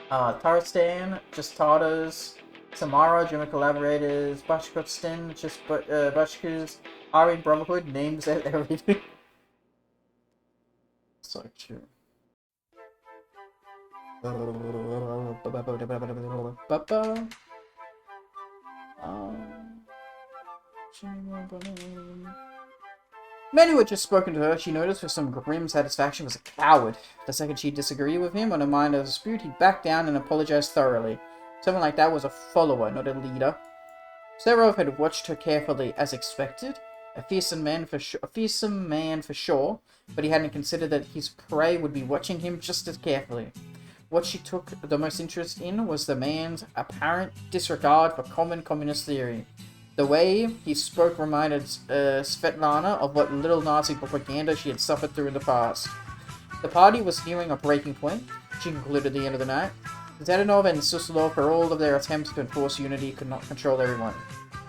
S1: Taristan, just Tatars, Samara, German collaborators, Bashkortostan, just Bashkirs, Aryan Brotherhood, names everything. So true. Men who had just spoken to her, she noticed with some grim satisfaction, was a coward. The second she'd disagree with him on a minor dispute, he'd back down and apologize thoroughly. Someone like that was a follower, not a leader. Serov had watched her carefully, as expected. A fearsome man for sure, but he hadn't considered that his prey would be watching him just as carefully. What she took the most interest in was the man's apparent disregard for common communist theory. The way he spoke reminded Svetlana of what little Nazi propaganda she had suffered through in the past. The party was nearing a breaking point, she concluded at the end of the night. Zhdanov and Suslov, for all of their attempts to enforce unity, could not control everyone.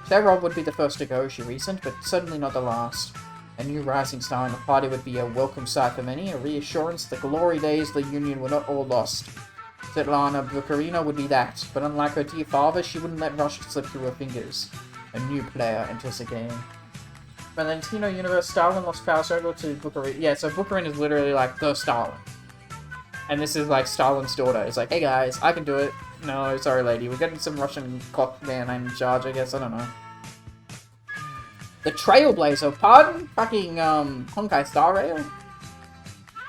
S1: Serov would be the first to go, she reasoned, but certainly not the last. A new rising star in the party would be a welcome sight for many, a reassurance the glory days of the Union were not all lost. Svetlana Bukarina would be that, but unlike her dear father, she wouldn't let Russia slip through her fingers. A new player enters the game. Valentino Universe, Stalin lost power struggle to Bukharin. Yeah, so Bukharin is literally like the Stalin. And this is like Stalin's daughter. It's like, hey guys, I can do it. No, sorry lady, we're getting some Russian cock man in charge, I guess, I don't know. The Trailblazer, pardon? Fucking, Honkai Star Rail?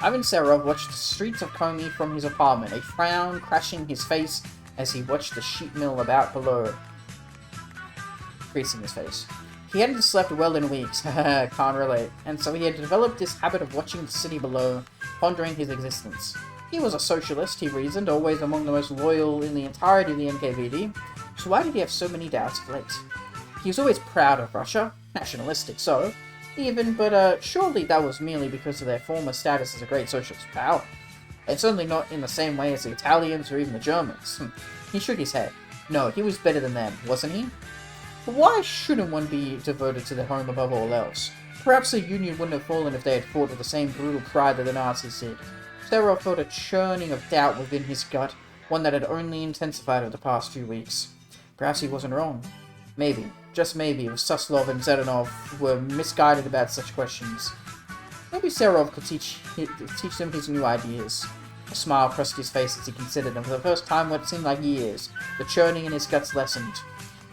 S1: Ivan Serov watched the streets of Komi from his apartment, a frown crashing his face as he watched the sheep mill about below. Creasing his face. He hadn't slept well in weeks, can't relate, and so he had developed this habit of watching the city below, pondering his existence. He was a socialist, he reasoned, always among the most loyal in the entirety of the NKVD, so why did he have so many doubts of late? He was always proud of Russia, nationalistic so, even, but surely that was merely because of their former status as a great socialist power. And certainly not in the same way as the Italians or even the Germans. He shook his head. No, he was better than them, wasn't he? But why shouldn't one be devoted to their home above all else? Perhaps the Union wouldn't have fallen if they had fought with the same brutal pride that the Nazis did. Serov felt a churning of doubt within his gut, one that had only intensified over the past few weeks. Perhaps he wasn't wrong. Maybe, just maybe, if Suslov and Zhdanov were misguided about such questions. Maybe Serov could teach them his new ideas. A smile crossed his face as he considered, and for the first time what seemed like years, the churning in his guts lessened.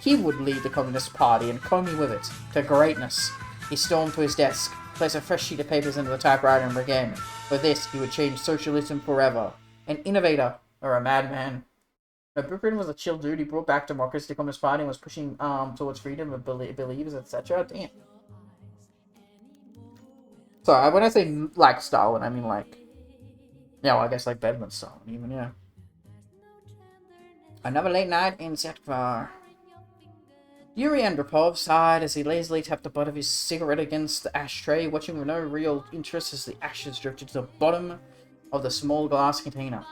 S1: He would lead the Communist Party, and Comey with it, to greatness. He stormed to his desk, placed a fresh sheet of papers into the typewriter and began. For this, he would change socialism forever. An innovator, or a madman. But Blueprint was a chill dude. He brought back democracy to the Communist Party and was pushing towards freedom of beliefs, etc. Damn. Sorry, when I say like Stalin, I mean like... Yeah, well, I guess like Bedman Stalin, even, yeah. Another late night in Zetvar. Yuri Andropov sighed as he lazily tapped the butt of his cigarette against the ashtray, watching with no real interest as the ashes drifted to the bottom of the small glass container.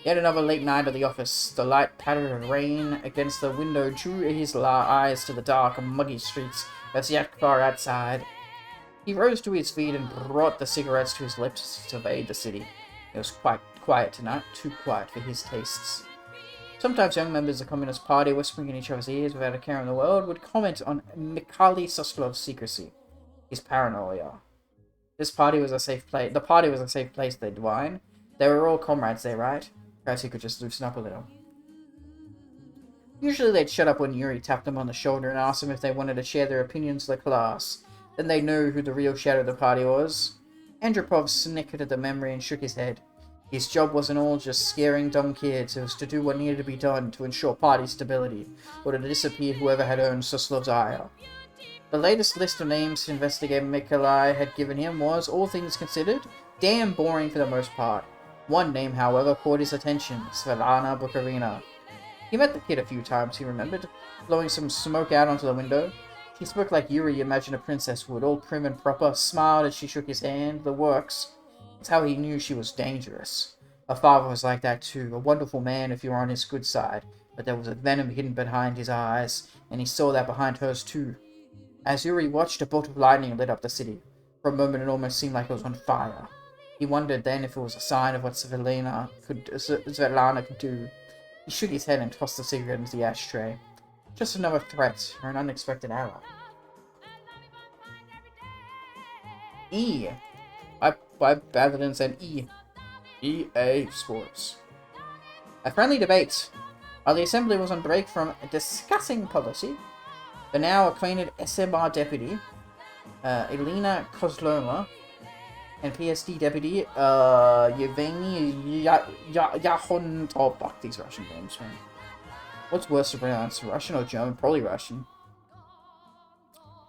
S1: Yet another late night at the office. The light patter of rain against the window drew his eyes to the dark and muggy streets of Zetvar outside. He rose to his feet and brought the cigarettes to his lips as he surveyed the city. It was quite quiet tonight, too quiet for his tastes. Sometimes young members of the Communist Party, whispering in each other's ears without a care in the world, would comment on Mikhail Soslov's secrecy, his paranoia. This party was a safe place. The party was a safe place, they'd whine. They were all comrades there, right? Perhaps he could just loosen up a little. Usually they'd shut up when Yuri tapped them on the shoulder and asked them if they wanted to share their opinions to the class. Then they knew who the real shadow of the party was. Andropov snickered at the memory and shook his head. His job wasn't all just scaring dumb kids, it was to do what needed to be done to ensure party stability, or to disappear whoever had earned Soslov's ire. The latest list of names to investigate Mikolai had given him was, all things considered, damn boring for the most part. One name, however, caught his attention, Svetlana Bukarina. He met the kid a few times, he remembered, blowing some smoke out onto the window. She spoke like Yuri imagined a princess would, all prim and proper, smiled as she shook his hand, the works. It's how he knew she was dangerous. Her father was like that too, a wonderful man if you were on his good side, but there was a venom hidden behind his eyes, and he saw that behind hers too. As Yuri watched, a bolt of lightning lit up the city. For a moment it almost seemed like it was on fire. He wondered then if it was a sign of what Svetlana could do. He shook his head and tossed the cigarette into the ashtray. Just another threat, or an unexpected ally. E. By Badlands and E. EA Sports. A friendly debate. While the assembly was on break from discussing policy, the now acquainted SMR deputy, Elena Kozlova, and PSD deputy, Yevgeny Yahontov. These Russian names, man. What's worse to pronounce, Russian or German? Probably Russian.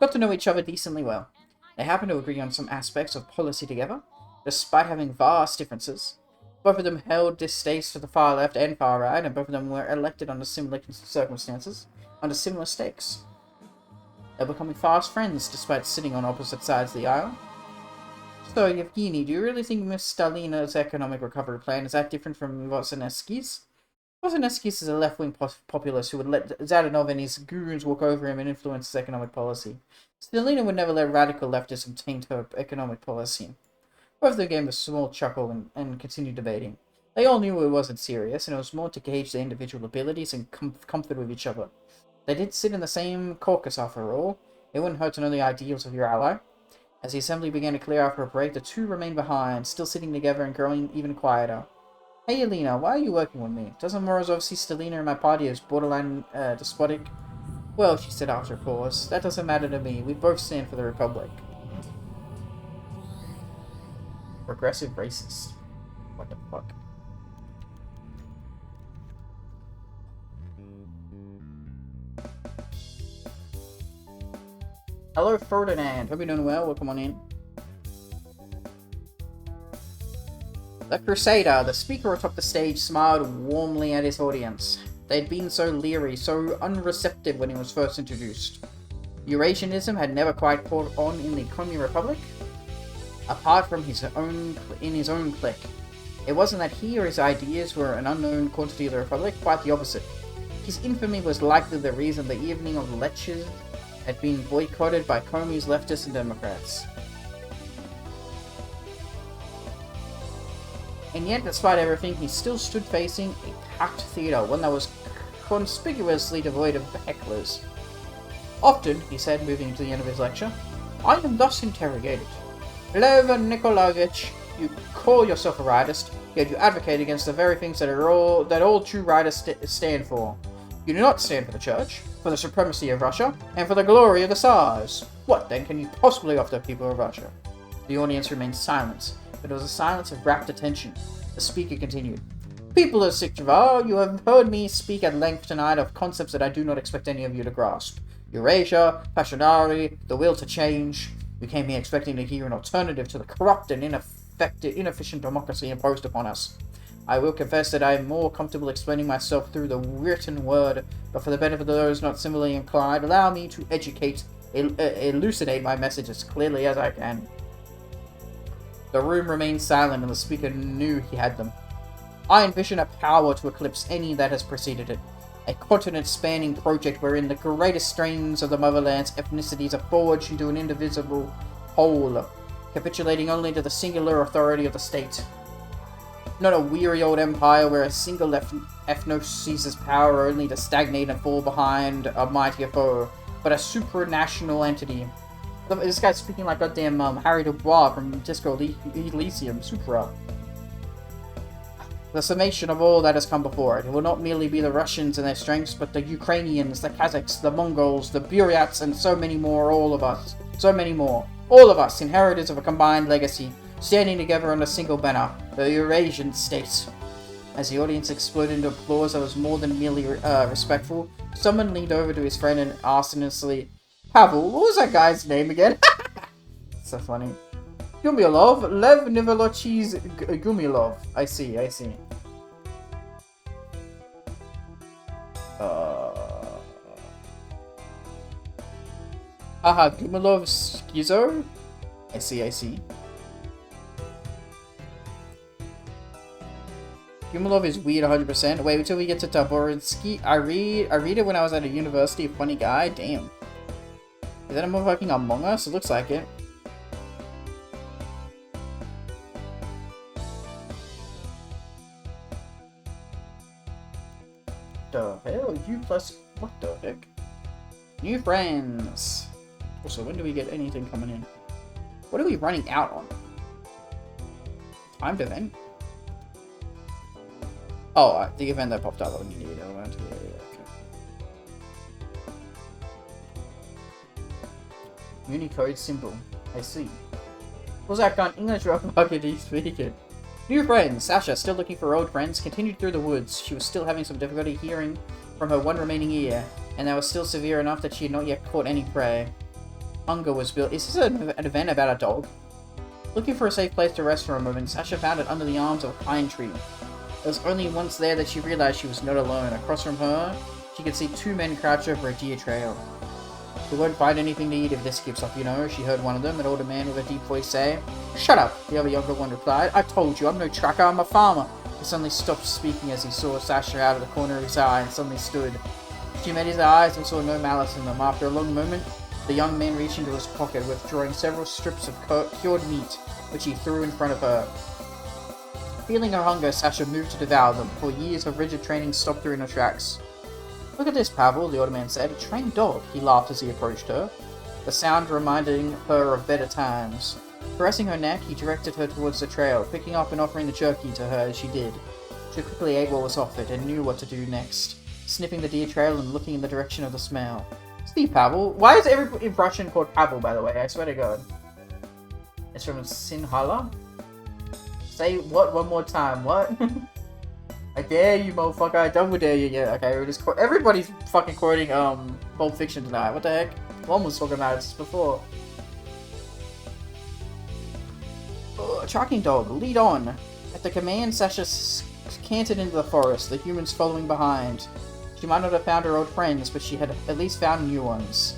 S1: Got to know each other decently well. They happened to agree on some aspects of policy together, despite having vast differences. Both of them held distaste for the far left and far right, and both of them were elected under similar circumstances, under similar stakes. They're becoming fast friends, despite sitting on opposite sides of the aisle. So, Yevgeny, do you really think Miss Stalina's economic recovery plan is that different from Vosenetsky's? Vosenetsky's is a left-wing populist who would let Zadanov and his goons walk over him and influence his economic policy. Stalina would never let radical leftism taint her economic policy. Both of them gave a small chuckle and continued debating. They all knew it wasn't serious, and it was more to gauge their individual abilities and comfort with each other. They did sit in the same caucus after all. It wouldn't hurt to know the ideals of your ally. As the assembly began to clear after a break, the two remained behind, still sitting together and growing even quieter. Hey Elena, why are you working with me? Doesn't Morozov see Stalina in my party as borderline despotic? Well, she said after a pause, that doesn't matter to me. We both stand for the Republic. Progressive racist. What the fuck? Hello Ferdinand, hope you're doing well, welcome on in. The Crusader, the speaker atop the stage, smiled warmly at his audience. They'd been so leery, so unreceptive when he was first introduced. Eurasianism had never quite caught on in the Communist Republic, apart from his own clique. It wasn't that he or his ideas were an unknown quantity of the Republic, quite the opposite. His infamy was likely the reason the evening of the lectures had been boycotted by Comey's leftists and Democrats. And yet, despite everything, he still stood facing a packed theatre, one that was conspicuously devoid of hecklers. Often, he said, moving to the end of his lecture, I am thus interrogated. Lev Nikolaevich, You call yourself a rightist, yet you advocate against the very things that all true rightists stand for. You do not stand for the Church, for the supremacy of Russia, and for the glory of the Tsars. What, then, can you possibly offer the people of Russia? The audience remained silent, but it was a silence of rapt attention. The speaker continued. People of Sikjava, you have heard me speak at length tonight of concepts that I do not expect any of you to grasp. Eurasia, passionari, the will to change. You came here expecting to hear an alternative to the corrupt and inefficient democracy imposed upon us. I will confess that I am more comfortable explaining myself through the written word, but for the benefit of those not similarly inclined, allow me to elucidate my message as clearly as I can. The room remained silent, and the speaker knew he had them. I envision a power to eclipse any that has preceded it. A continent-spanning project wherein the greatest strains of the motherland's ethnicities are forged into an indivisible whole, capitulating only to the singular authority of the state. Not a weary old empire where a single ethnos seizes power only to stagnate and fall behind a mightier foe, but a supranational entity. This guy's speaking like goddamn Harry Dubois from Disco Elysium, Supra. The summation of all that has come before it. It will not merely be the Russians and their strengths, but the Ukrainians, the Kazakhs, the Mongols, the Buryats, and so many more, all of us. So many more. All of us, inheritors of a combined legacy, standing together under a single banner, the Eurasian state. As the audience exploded into applause that was more than merely respectful, someone leaned over to his friend and asked earnestly, Pavel, what was that guy's name again? So funny. Gumilov, Lev Nivelochis Gumilov. I see. Haha, Gumilov Schizo? I see. Gumilov is weird 100%. Wait until we get to Taborinsky. I read it when I was at a university. Funny guy. Damn. Is that a motherfucking Among Us? It looks like it. The hell? You plus... What the heck? New friends! Also, when do we get anything coming in? What are we running out on? Timed event? Oh, the event that popped up when you needed element. Okay. Unicode symbol. I see. Was that gun English or fucking he speaking? New friends! Sasha, still looking for old friends, continued through the woods. She was still having some difficulty hearing from her one remaining ear, and that was still severe enough that she had not yet caught any prey. Hunger was built. Is this an event about a dog? Looking for a safe place to rest for a moment, Sasha found it under the arms of a pine tree. It was only once there that she realized she was not alone. Across from her, she could see two men crouched over a deer trail. We won't find anything to eat if this keeps up, you know, she heard one of them, an older man with a deep voice say. Shut up, the other younger one replied. I told you, I'm no tracker, I'm a farmer. He suddenly stopped speaking as he saw Sasha out of the corner of his eye and suddenly stood. She met his eyes and saw no malice in them. After a long moment, the young man reached into his pocket, withdrawing several strips of cured meat, which he threw in front of her. Feeling her hunger, Sasha moved to devour them, for years of rigid training stopped her in her tracks. Look at this, Pavel, the older man said. A trained dog, he laughed as he approached her, the sound reminding her of better times. Caressing her neck, he directed her towards the trail, picking up and offering the jerky to her as she did. She quickly ate what was offered and knew what to do next, sniffing the deer trail and looking in the direction of the smell. Steve Pavel? Why is every Russian called Pavel, by the way? I swear to God. It's from Sinhala? Say what one more time, what? I dare you, motherfucker, I double dare you, yeah, okay, we're just everybody's fucking quoting, Pulp Fiction tonight, what the heck? One was talking about it before. Tracking dog, lead on. At the command, Sasha cantered into the forest, the humans following behind. She might not have found her old friends, but she had at least found new ones.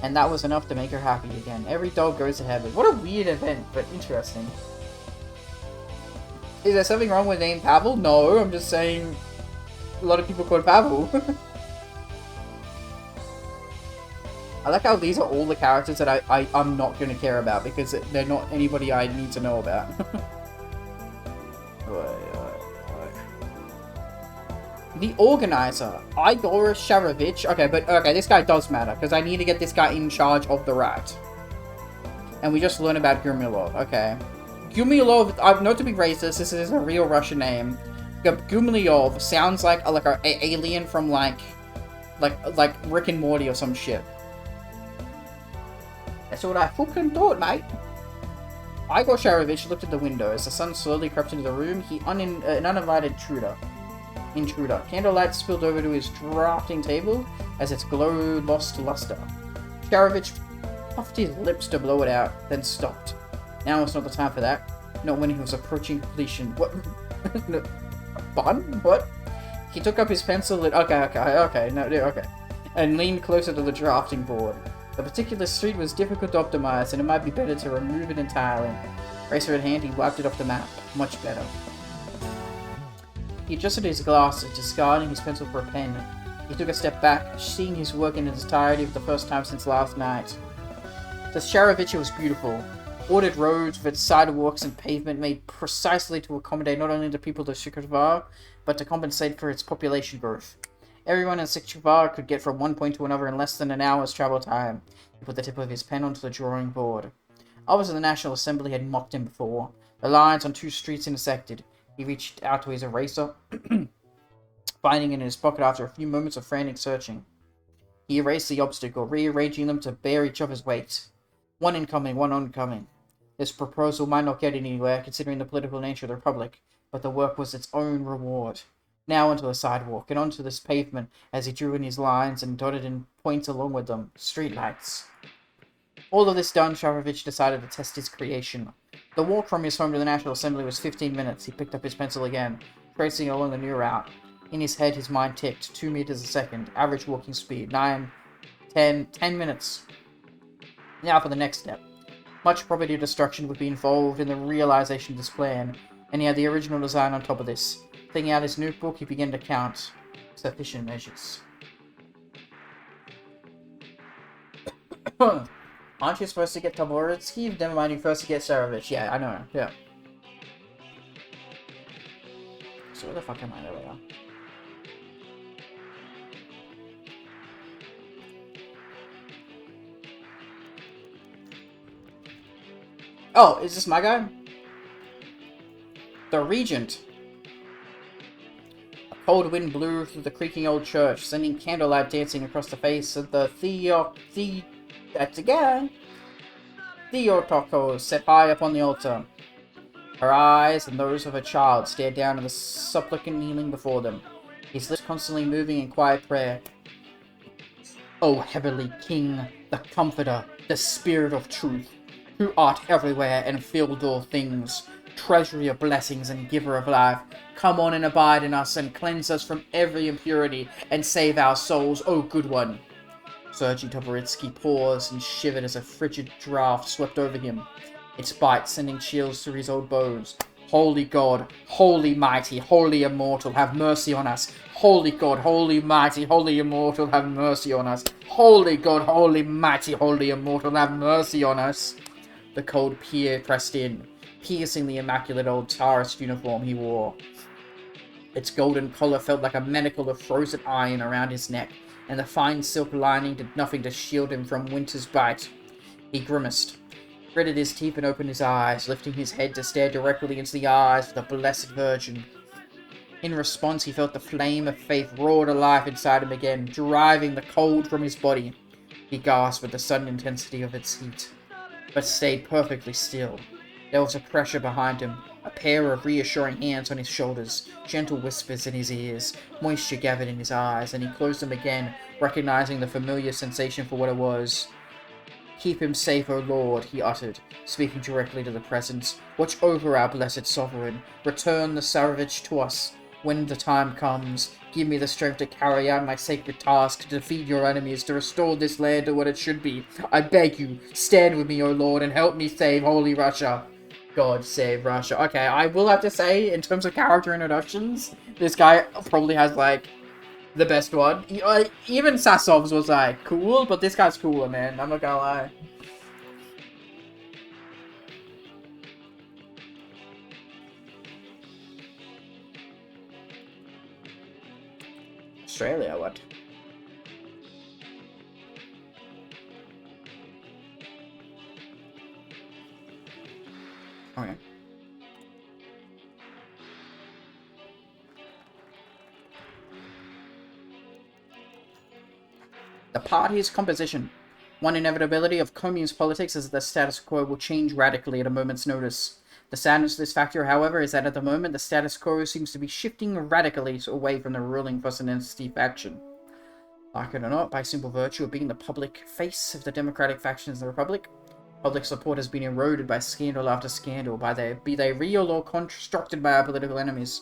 S1: And that was enough to make her happy again. Every dog goes to heaven. What a weird event, but interesting. Is there something wrong with the name Pavel? No, I'm just saying a lot of people call it Pavel. I like how these are all the characters that I'm not going to care about because they're not anybody I need to know about. The organizer, Igor Sharovich. Okay, this guy does matter because I need to get this guy in charge of the rat. And we just learned about Gurmilov. Okay. Gumilov, not to be racist, this is a real Russian name. Gumilov sounds like a alien from like Rick and Morty or some shit. That's what I fucking thought, mate. Igor Sharovich looked at the window. As the sun slowly crept into the room, an uninvited intruder. Candlelight spilled over to his drafting table as its glow lost luster. Sharovich puffed his lips to blow it out, then stopped. Now was not the time for that. Not when he was approaching completion. What? No. Fun? What? He took up his pencil and... Okay. And leaned closer to the drafting board. The particular street was difficult to optimize, and it might be better to remove it entirely. Eraser in hand, he wiped it off the map. Much better. He adjusted his glasses, discarding his pencil for a pen. He took a step back, seeing his work in its entirety for the first time since last night. The Sharovich was beautiful. Ordered roads with sidewalks and pavement made precisely to accommodate not only the people of Shikharvar, but to compensate for its population growth. Everyone in Shikharvar could get from one point to another in less than an hour's travel time. He put the tip of his pen onto the drawing board. Others in the National Assembly had mocked him before. The lines on two streets intersected. He reached out to his eraser, finding it in his pocket after a few moments of frantic searching. He erased the obstacle, rearranging them to bear each other's weight. One incoming, one oncoming. This proposal might not get anywhere, considering the political nature of the Republic, but the work was its own reward. Now onto the sidewalk, and onto this pavement, as he drew in his lines and dotted in points along with them. Streetlights. All of this done, Sharovich decided to test his creation. The walk from his home to the National Assembly was 15 minutes. He picked up his pencil again, tracing along the new route. In his head, his mind ticked, 2 meters a second, average walking speed, 10 minutes. Now for the next step. Much property destruction would be involved in the realization of this plan, and he had the original design on top of this. Taking out his notebook, he began to count sufficient measures. Aren't you supposed to get Taboritsky? Never mind, you first to get Sharovich. Yeah, I know. Yeah. So where the fuck am I? There we are. Oh, is this my guy? The Regent. A cold wind blew through the creaking old church, sending candlelight dancing across the face of the that's a guy. Theotokos set high upon the altar. Her eyes and those of her child stared down at the supplicant kneeling before them, his lips constantly moving in quiet prayer. O heavenly King, the Comforter, the Spirit of Truth, who art everywhere and filled all things, treasury of blessings and giver of life, come on and abide in us and cleanse us from every impurity and save our souls, O good one. Sergei Taboritsky paused and shivered as a frigid draught swept over him, its bite sending chills through his old bones. Holy God, holy mighty, holy immortal, have mercy on us. Holy God, holy mighty, holy immortal, have mercy on us. Holy God, holy mighty, holy immortal, have mercy on us. The cold peer pressed in, piercing the immaculate old Tsarist uniform he wore. Its golden collar felt like a manacle of frozen iron around his neck, and the fine silk lining did nothing to shield him from winter's bite. He grimaced, gritted his teeth and opened his eyes, lifting his head to stare directly into the eyes of the Blessed Virgin. In response, he felt the flame of faith roar to life inside him again, driving the cold from his body. He gasped with the sudden intensity of its heat, but stayed perfectly still. There was a pressure behind him, a pair of reassuring hands on his shoulders, gentle whispers in his ears, moisture gathered in his eyes, and he closed them again, recognizing the familiar sensation for what it was. Keep him safe, O Lord, he uttered, speaking directly to the presence. Watch over our blessed sovereign. Return the Tsarevich to us when the time comes. Give me the strength to carry out my sacred task, to defeat your enemies, to restore this land to what it should be. I beg you, stand with me, O Lord, and help me save Holy Russia. God save Russia. Okay, I will have to say, in terms of character introductions, this guy probably has, like, the best one. Even Sasov's was, like, cool, but this guy's cooler, man. I'm not gonna lie. Australia, what? Okay. The party's composition. One inevitability of communist politics is that the status quo will change radically at a moment's notice. The sadness of this factor, however, is that at the moment the status quo seems to be shifting radically away from the ruling Fossinensi faction. Like it or not, by simple virtue of being the public face of the democratic factions of the Republic, public support has been eroded by scandal after scandal, be they real or constructed by our political enemies.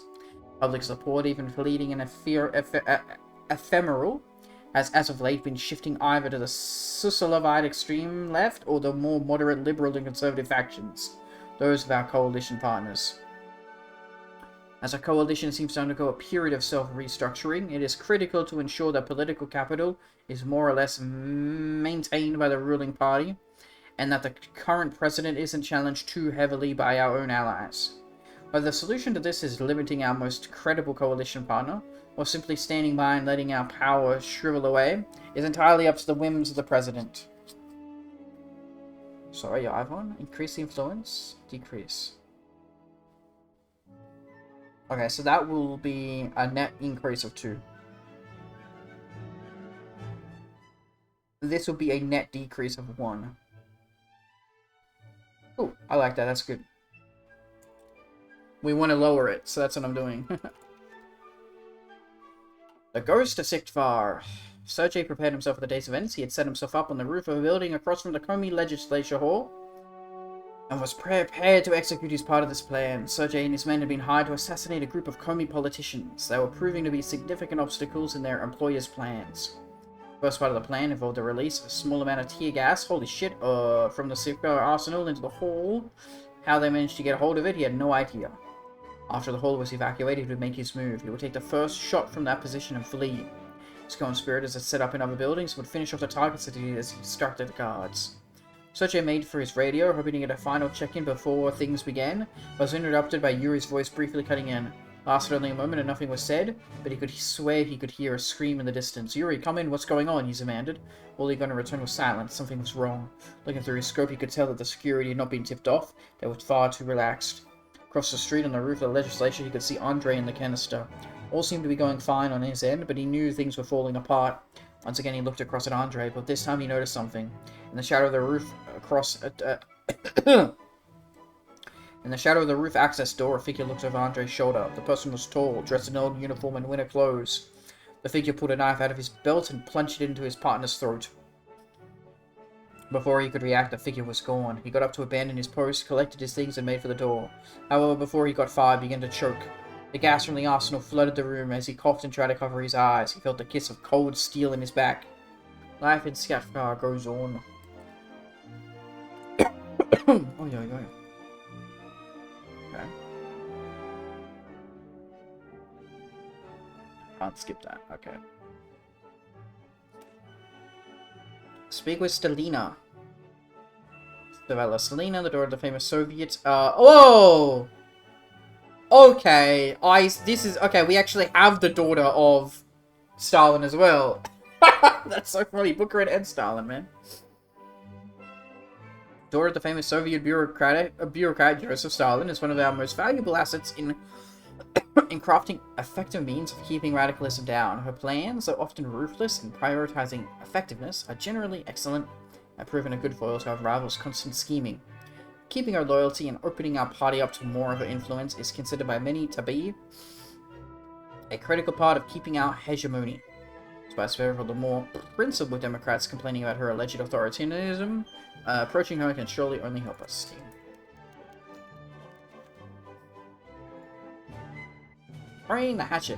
S1: Public support, even fleeting and ephemeral, has as of late been shifting either to the Susalovite extreme left or the more moderate liberal and conservative factions, those of our coalition partners. As our coalition seems to undergo a period of self-restructuring, it is critical to ensure that political capital is more or less maintained by the ruling party, and that the current president isn't challenged too heavily by our own allies. Whether the solution to this is limiting our most credible coalition partner, or simply standing by and letting our power shrivel away, is entirely up to the whims of the president. Sorry, Ivan. Increase the influence, decrease. Okay, so that will be a net increase of 2. This will be a net decrease of 1. Oh, I like that. That's good. We want to lower it, so that's what I'm doing. The Ghost of Siktvar. Sergei prepared himself for the day's events. He had set himself up on the roof of a building across from the Komi Legislature Hall and was prepared to execute his part of this plan. Sergei and his men had been hired to assassinate a group of Komi politicians. They were proving to be significant obstacles in their employers' plans. The first part of the plan involved the release of a small amount of tear gas, holy shit, from the Siktvar arsenal into the hall. How they managed to get a hold of it, he had no idea. After the hall was evacuated, he would make his move. He would take the first shot from that position and flee. His co-conspirators had set up in other buildings would finish off the targets as he distracted the guards. Sergei made for his radio, hoping to get a final check-in before things began, but was interrupted by Yuri's voice briefly cutting in. Lasted only a moment and nothing was said, but he could swear he could hear a scream in the distance. "Yuri, come in, what's going on?" he demanded. All he got in return was silence. Something was wrong. Looking through his scope, he could tell that the security had not been tipped off. They were far too relaxed. Across the street on the roof of the legislature, he could see Andre in the canister. All seemed to be going fine on his end, but he knew things were falling apart. Once again, he looked across at Andre, but this time he noticed something. In the shadow of the roof in the shadow of the roof access door, a figure looked over Andre's shoulder. The person was tall, dressed in old uniform and winter clothes. The figure pulled a knife out of his belt and plunged it into his partner's throat. Before he could react, the figure was gone. He got up to abandon his post, collected his things, and made for the door. However, before he got far, he began to choke. The gas from the arsenal flooded the room. As he coughed and tried to cover his eyes, he felt the kiss of cold steel in his back. Life in Siktvar goes on. Oh, yeah. Okay. Can't skip that. Okay. Speak with Stalina. Stalina, the daughter of the famous Soviet. Oh! Okay. This is... Okay, we actually have the daughter of Stalin as well. That's so funny. Bukharin and Stalin, man. Daughter of the famous Soviet bureaucrat Joseph Stalin is one of our most valuable assets in crafting effective means of keeping radicalism down. Her plans, though often ruthless in prioritizing effectiveness, are generally excellent and proven a good foil to our rivals' constant scheming. Keeping our loyalty and opening our party up to more of her influence is considered by many to be a critical part of keeping our hegemony. Despite several of the more principled Democrats complaining about her alleged authoritarianism, approaching her can surely only help us, team. Spraying the hatchet.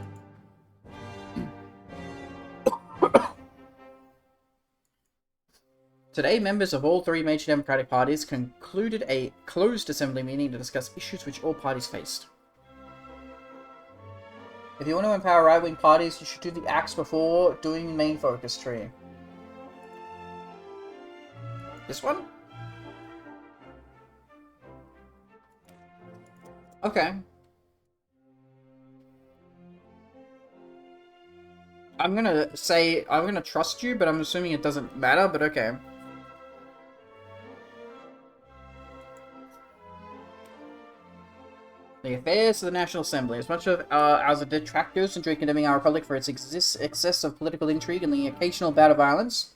S1: Today, members of all three major Democratic parties concluded a closed assembly meeting to discuss issues which all parties faced. If you want to empower right-wing parties, you should do the acts before doing the main focus tree. This one? Okay. I'm gonna trust you, but I'm assuming it doesn't matter, but okay. The affairs of the National Assembly. As much as the detractors enjoy condemning our republic for its excess of political intrigue and the occasional bout of violence,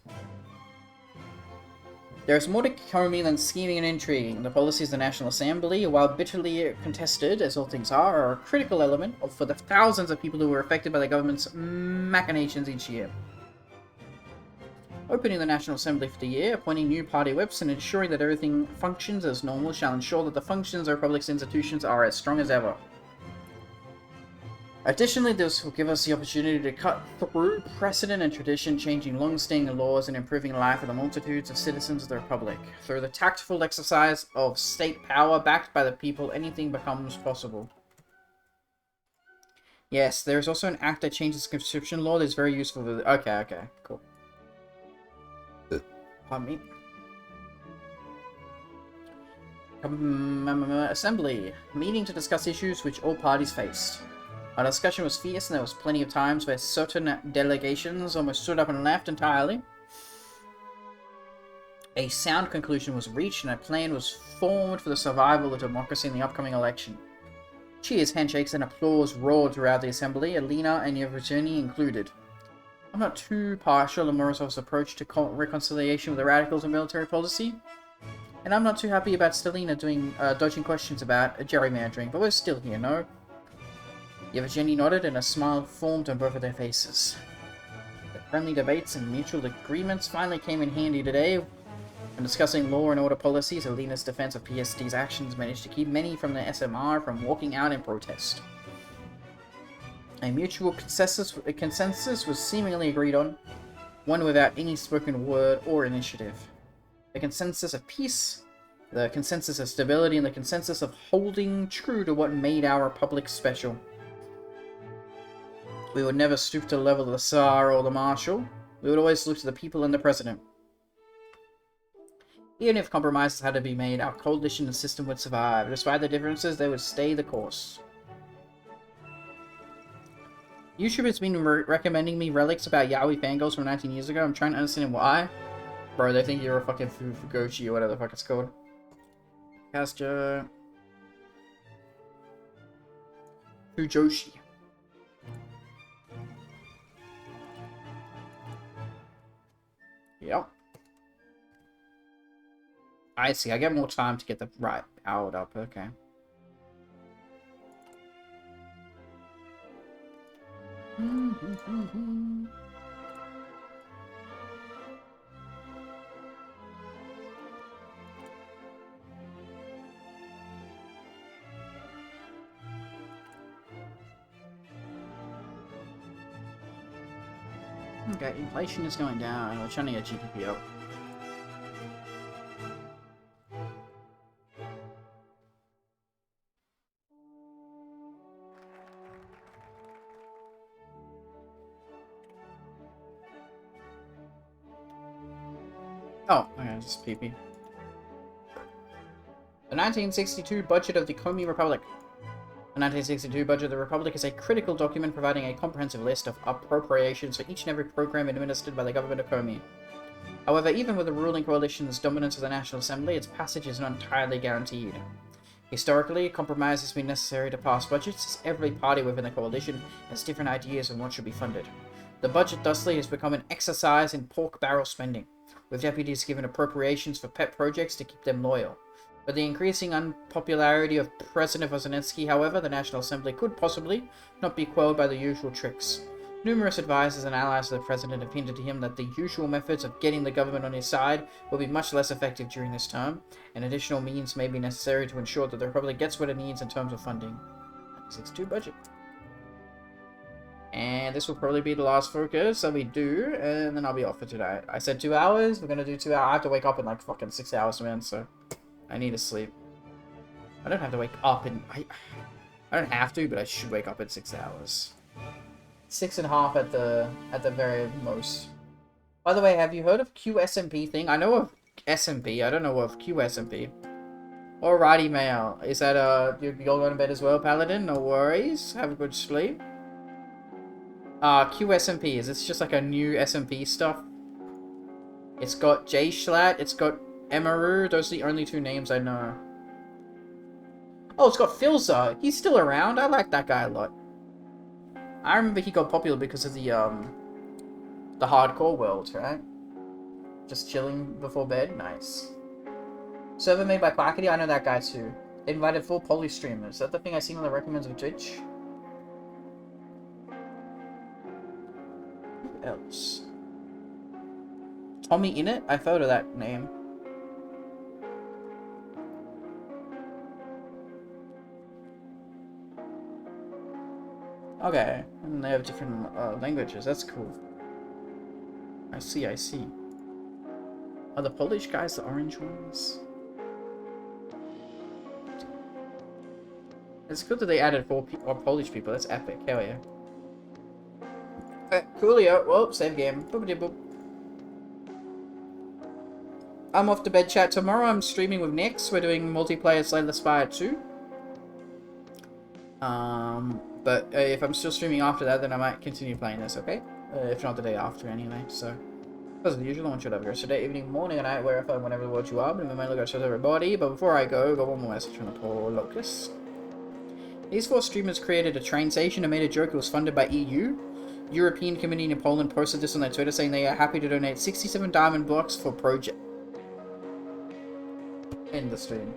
S1: there is more to Comey than scheming and intriguing. The policies of the National Assembly, while bitterly contested, as all things are a critical element for the thousands of people who were affected by the government's machinations each year. Opening the National Assembly for the year, appointing new party whips, and ensuring that everything functions as normal shall ensure that the functions of the Republic's institutions are as strong as ever. Additionally, this will give us the opportunity to cut through precedent and tradition, changing long-standing laws and improving the life of the multitudes of citizens of the Republic. Through the tactful exercise of state power backed by the people, anything becomes possible. Yes, there is also an act that changes the conscription law that is very useful. Okay, cool. Pardon me. Assembly. Meeting to discuss issues which all parties faced. Our discussion was fierce and there was plenty of times where certain delegations almost stood up and left entirely. A sound conclusion was reached and a plan was formed for the survival of democracy in the upcoming election. Cheers, handshakes, and applause roared throughout the assembly, Alina and Yevgeny included. I'm not too partial to Morozov's approach to reconciliation with the radicals and military policy, and I'm not too happy about Stalina dodging questions about gerrymandering, but we're still here, no? Yevgeny nodded and a smile formed on both of their faces. The friendly debates and mutual agreements finally came in handy today. When discussing law and order policies, Alina's defense of PSD's actions managed to keep many from the SMR from walking out in protest. A mutual consensus was seemingly agreed on, one without any spoken word or initiative. The consensus of peace, the consensus of stability, and the consensus of holding true to what made our republic special. We would never stoop to the level of the Tsar or the Marshal. We would always look to the people and the President. Even if compromises had to be made, our coalition and system would survive. Despite the differences, they would stay the course. YouTube has been recommending me relics about Yaoi fangirls from 19 years ago. I'm trying to understand why. Bro, they think you're a fucking Fugoshi or whatever the fuck it's called. Castor. Fujoshi. Yep. I see. I get more time to get the right powered up. Okay. Okay, inflation is going down. We're trying to get GDP up. Oh, okay, just PP. The 1962 budget of the Komi Republic. The 1962 budget of the Republic is a critical document providing a comprehensive list of appropriations for each and every program administered by the government of Komi. However, even with the ruling coalition's dominance of the National Assembly, its passage is not entirely guaranteed. Historically, compromise has been necessary to pass budgets, as every party within the coalition has different ideas on what should be funded. The budget thusly has become an exercise in pork barrel spending, with deputies given appropriations for pet projects to keep them loyal. With the increasing unpopularity of President Vozinetsky, however, the National Assembly could possibly not be quelled by the usual tricks. Numerous advisors and allies of the President have hinted to him that the usual methods of getting the government on his side will be much less effective during this term, and additional means may be necessary to ensure that the Republic gets what it needs in terms of funding. 1962 budget. And this will probably be the last focus that we do, and then I'll be off for today. I said 2 hours, we're gonna do 2 hours. I have to wake up in like fucking 6 hours, man, so I need to sleep. I don't have to wake up in... I don't have to, but I should wake up in 6 hours. 6.5 at the very most. By the way, have you heard of QSMP thing? I know of SMP, I don't know of QSMP. Alrighty, mail. Is that, you're going to bed as well, Paladin? No worries. Have a good sleep. QSMP, is this just like a new SMP stuff? It's got J-Schlatt, it's got Emaru, those are the only two names I know. Oh, it's got Filza. He's still around. I like that guy a lot. I remember he got popular because of the hardcore world, right? Just chilling before bed. Nice. Server made by Quackity. I know that guy too. They invited full poly streamers. Is that the thing I seen on the recommends of Twitch? Who else? Tommy Innit? I've heard of that name. Okay, and they have different languages. That's cool. I see, I see. Are the Polish guys the orange ones? It's good that they added 4 Polish people. That's epic. Hell yeah. Coolio. Whoa, save game. Boopity boop. I'm off to bed, chat. Tomorrow I'm streaming with Nix. We're doing multiplayer Slay the Spire 2. But if I'm still streaming after that, then I might continue playing this, okay? If not the day after, anyway, so... As usual, I want you to have a great day, evening, morning, and night, wherever and whenever what you are, but my look at everybody. But before I go, got one more message from the poor Locust. These 4 streamers created a train station and made a joke it was funded by EU. European Community in Poland posted this on their Twitter saying they are happy to donate 67 diamond blocks for project. In the stream.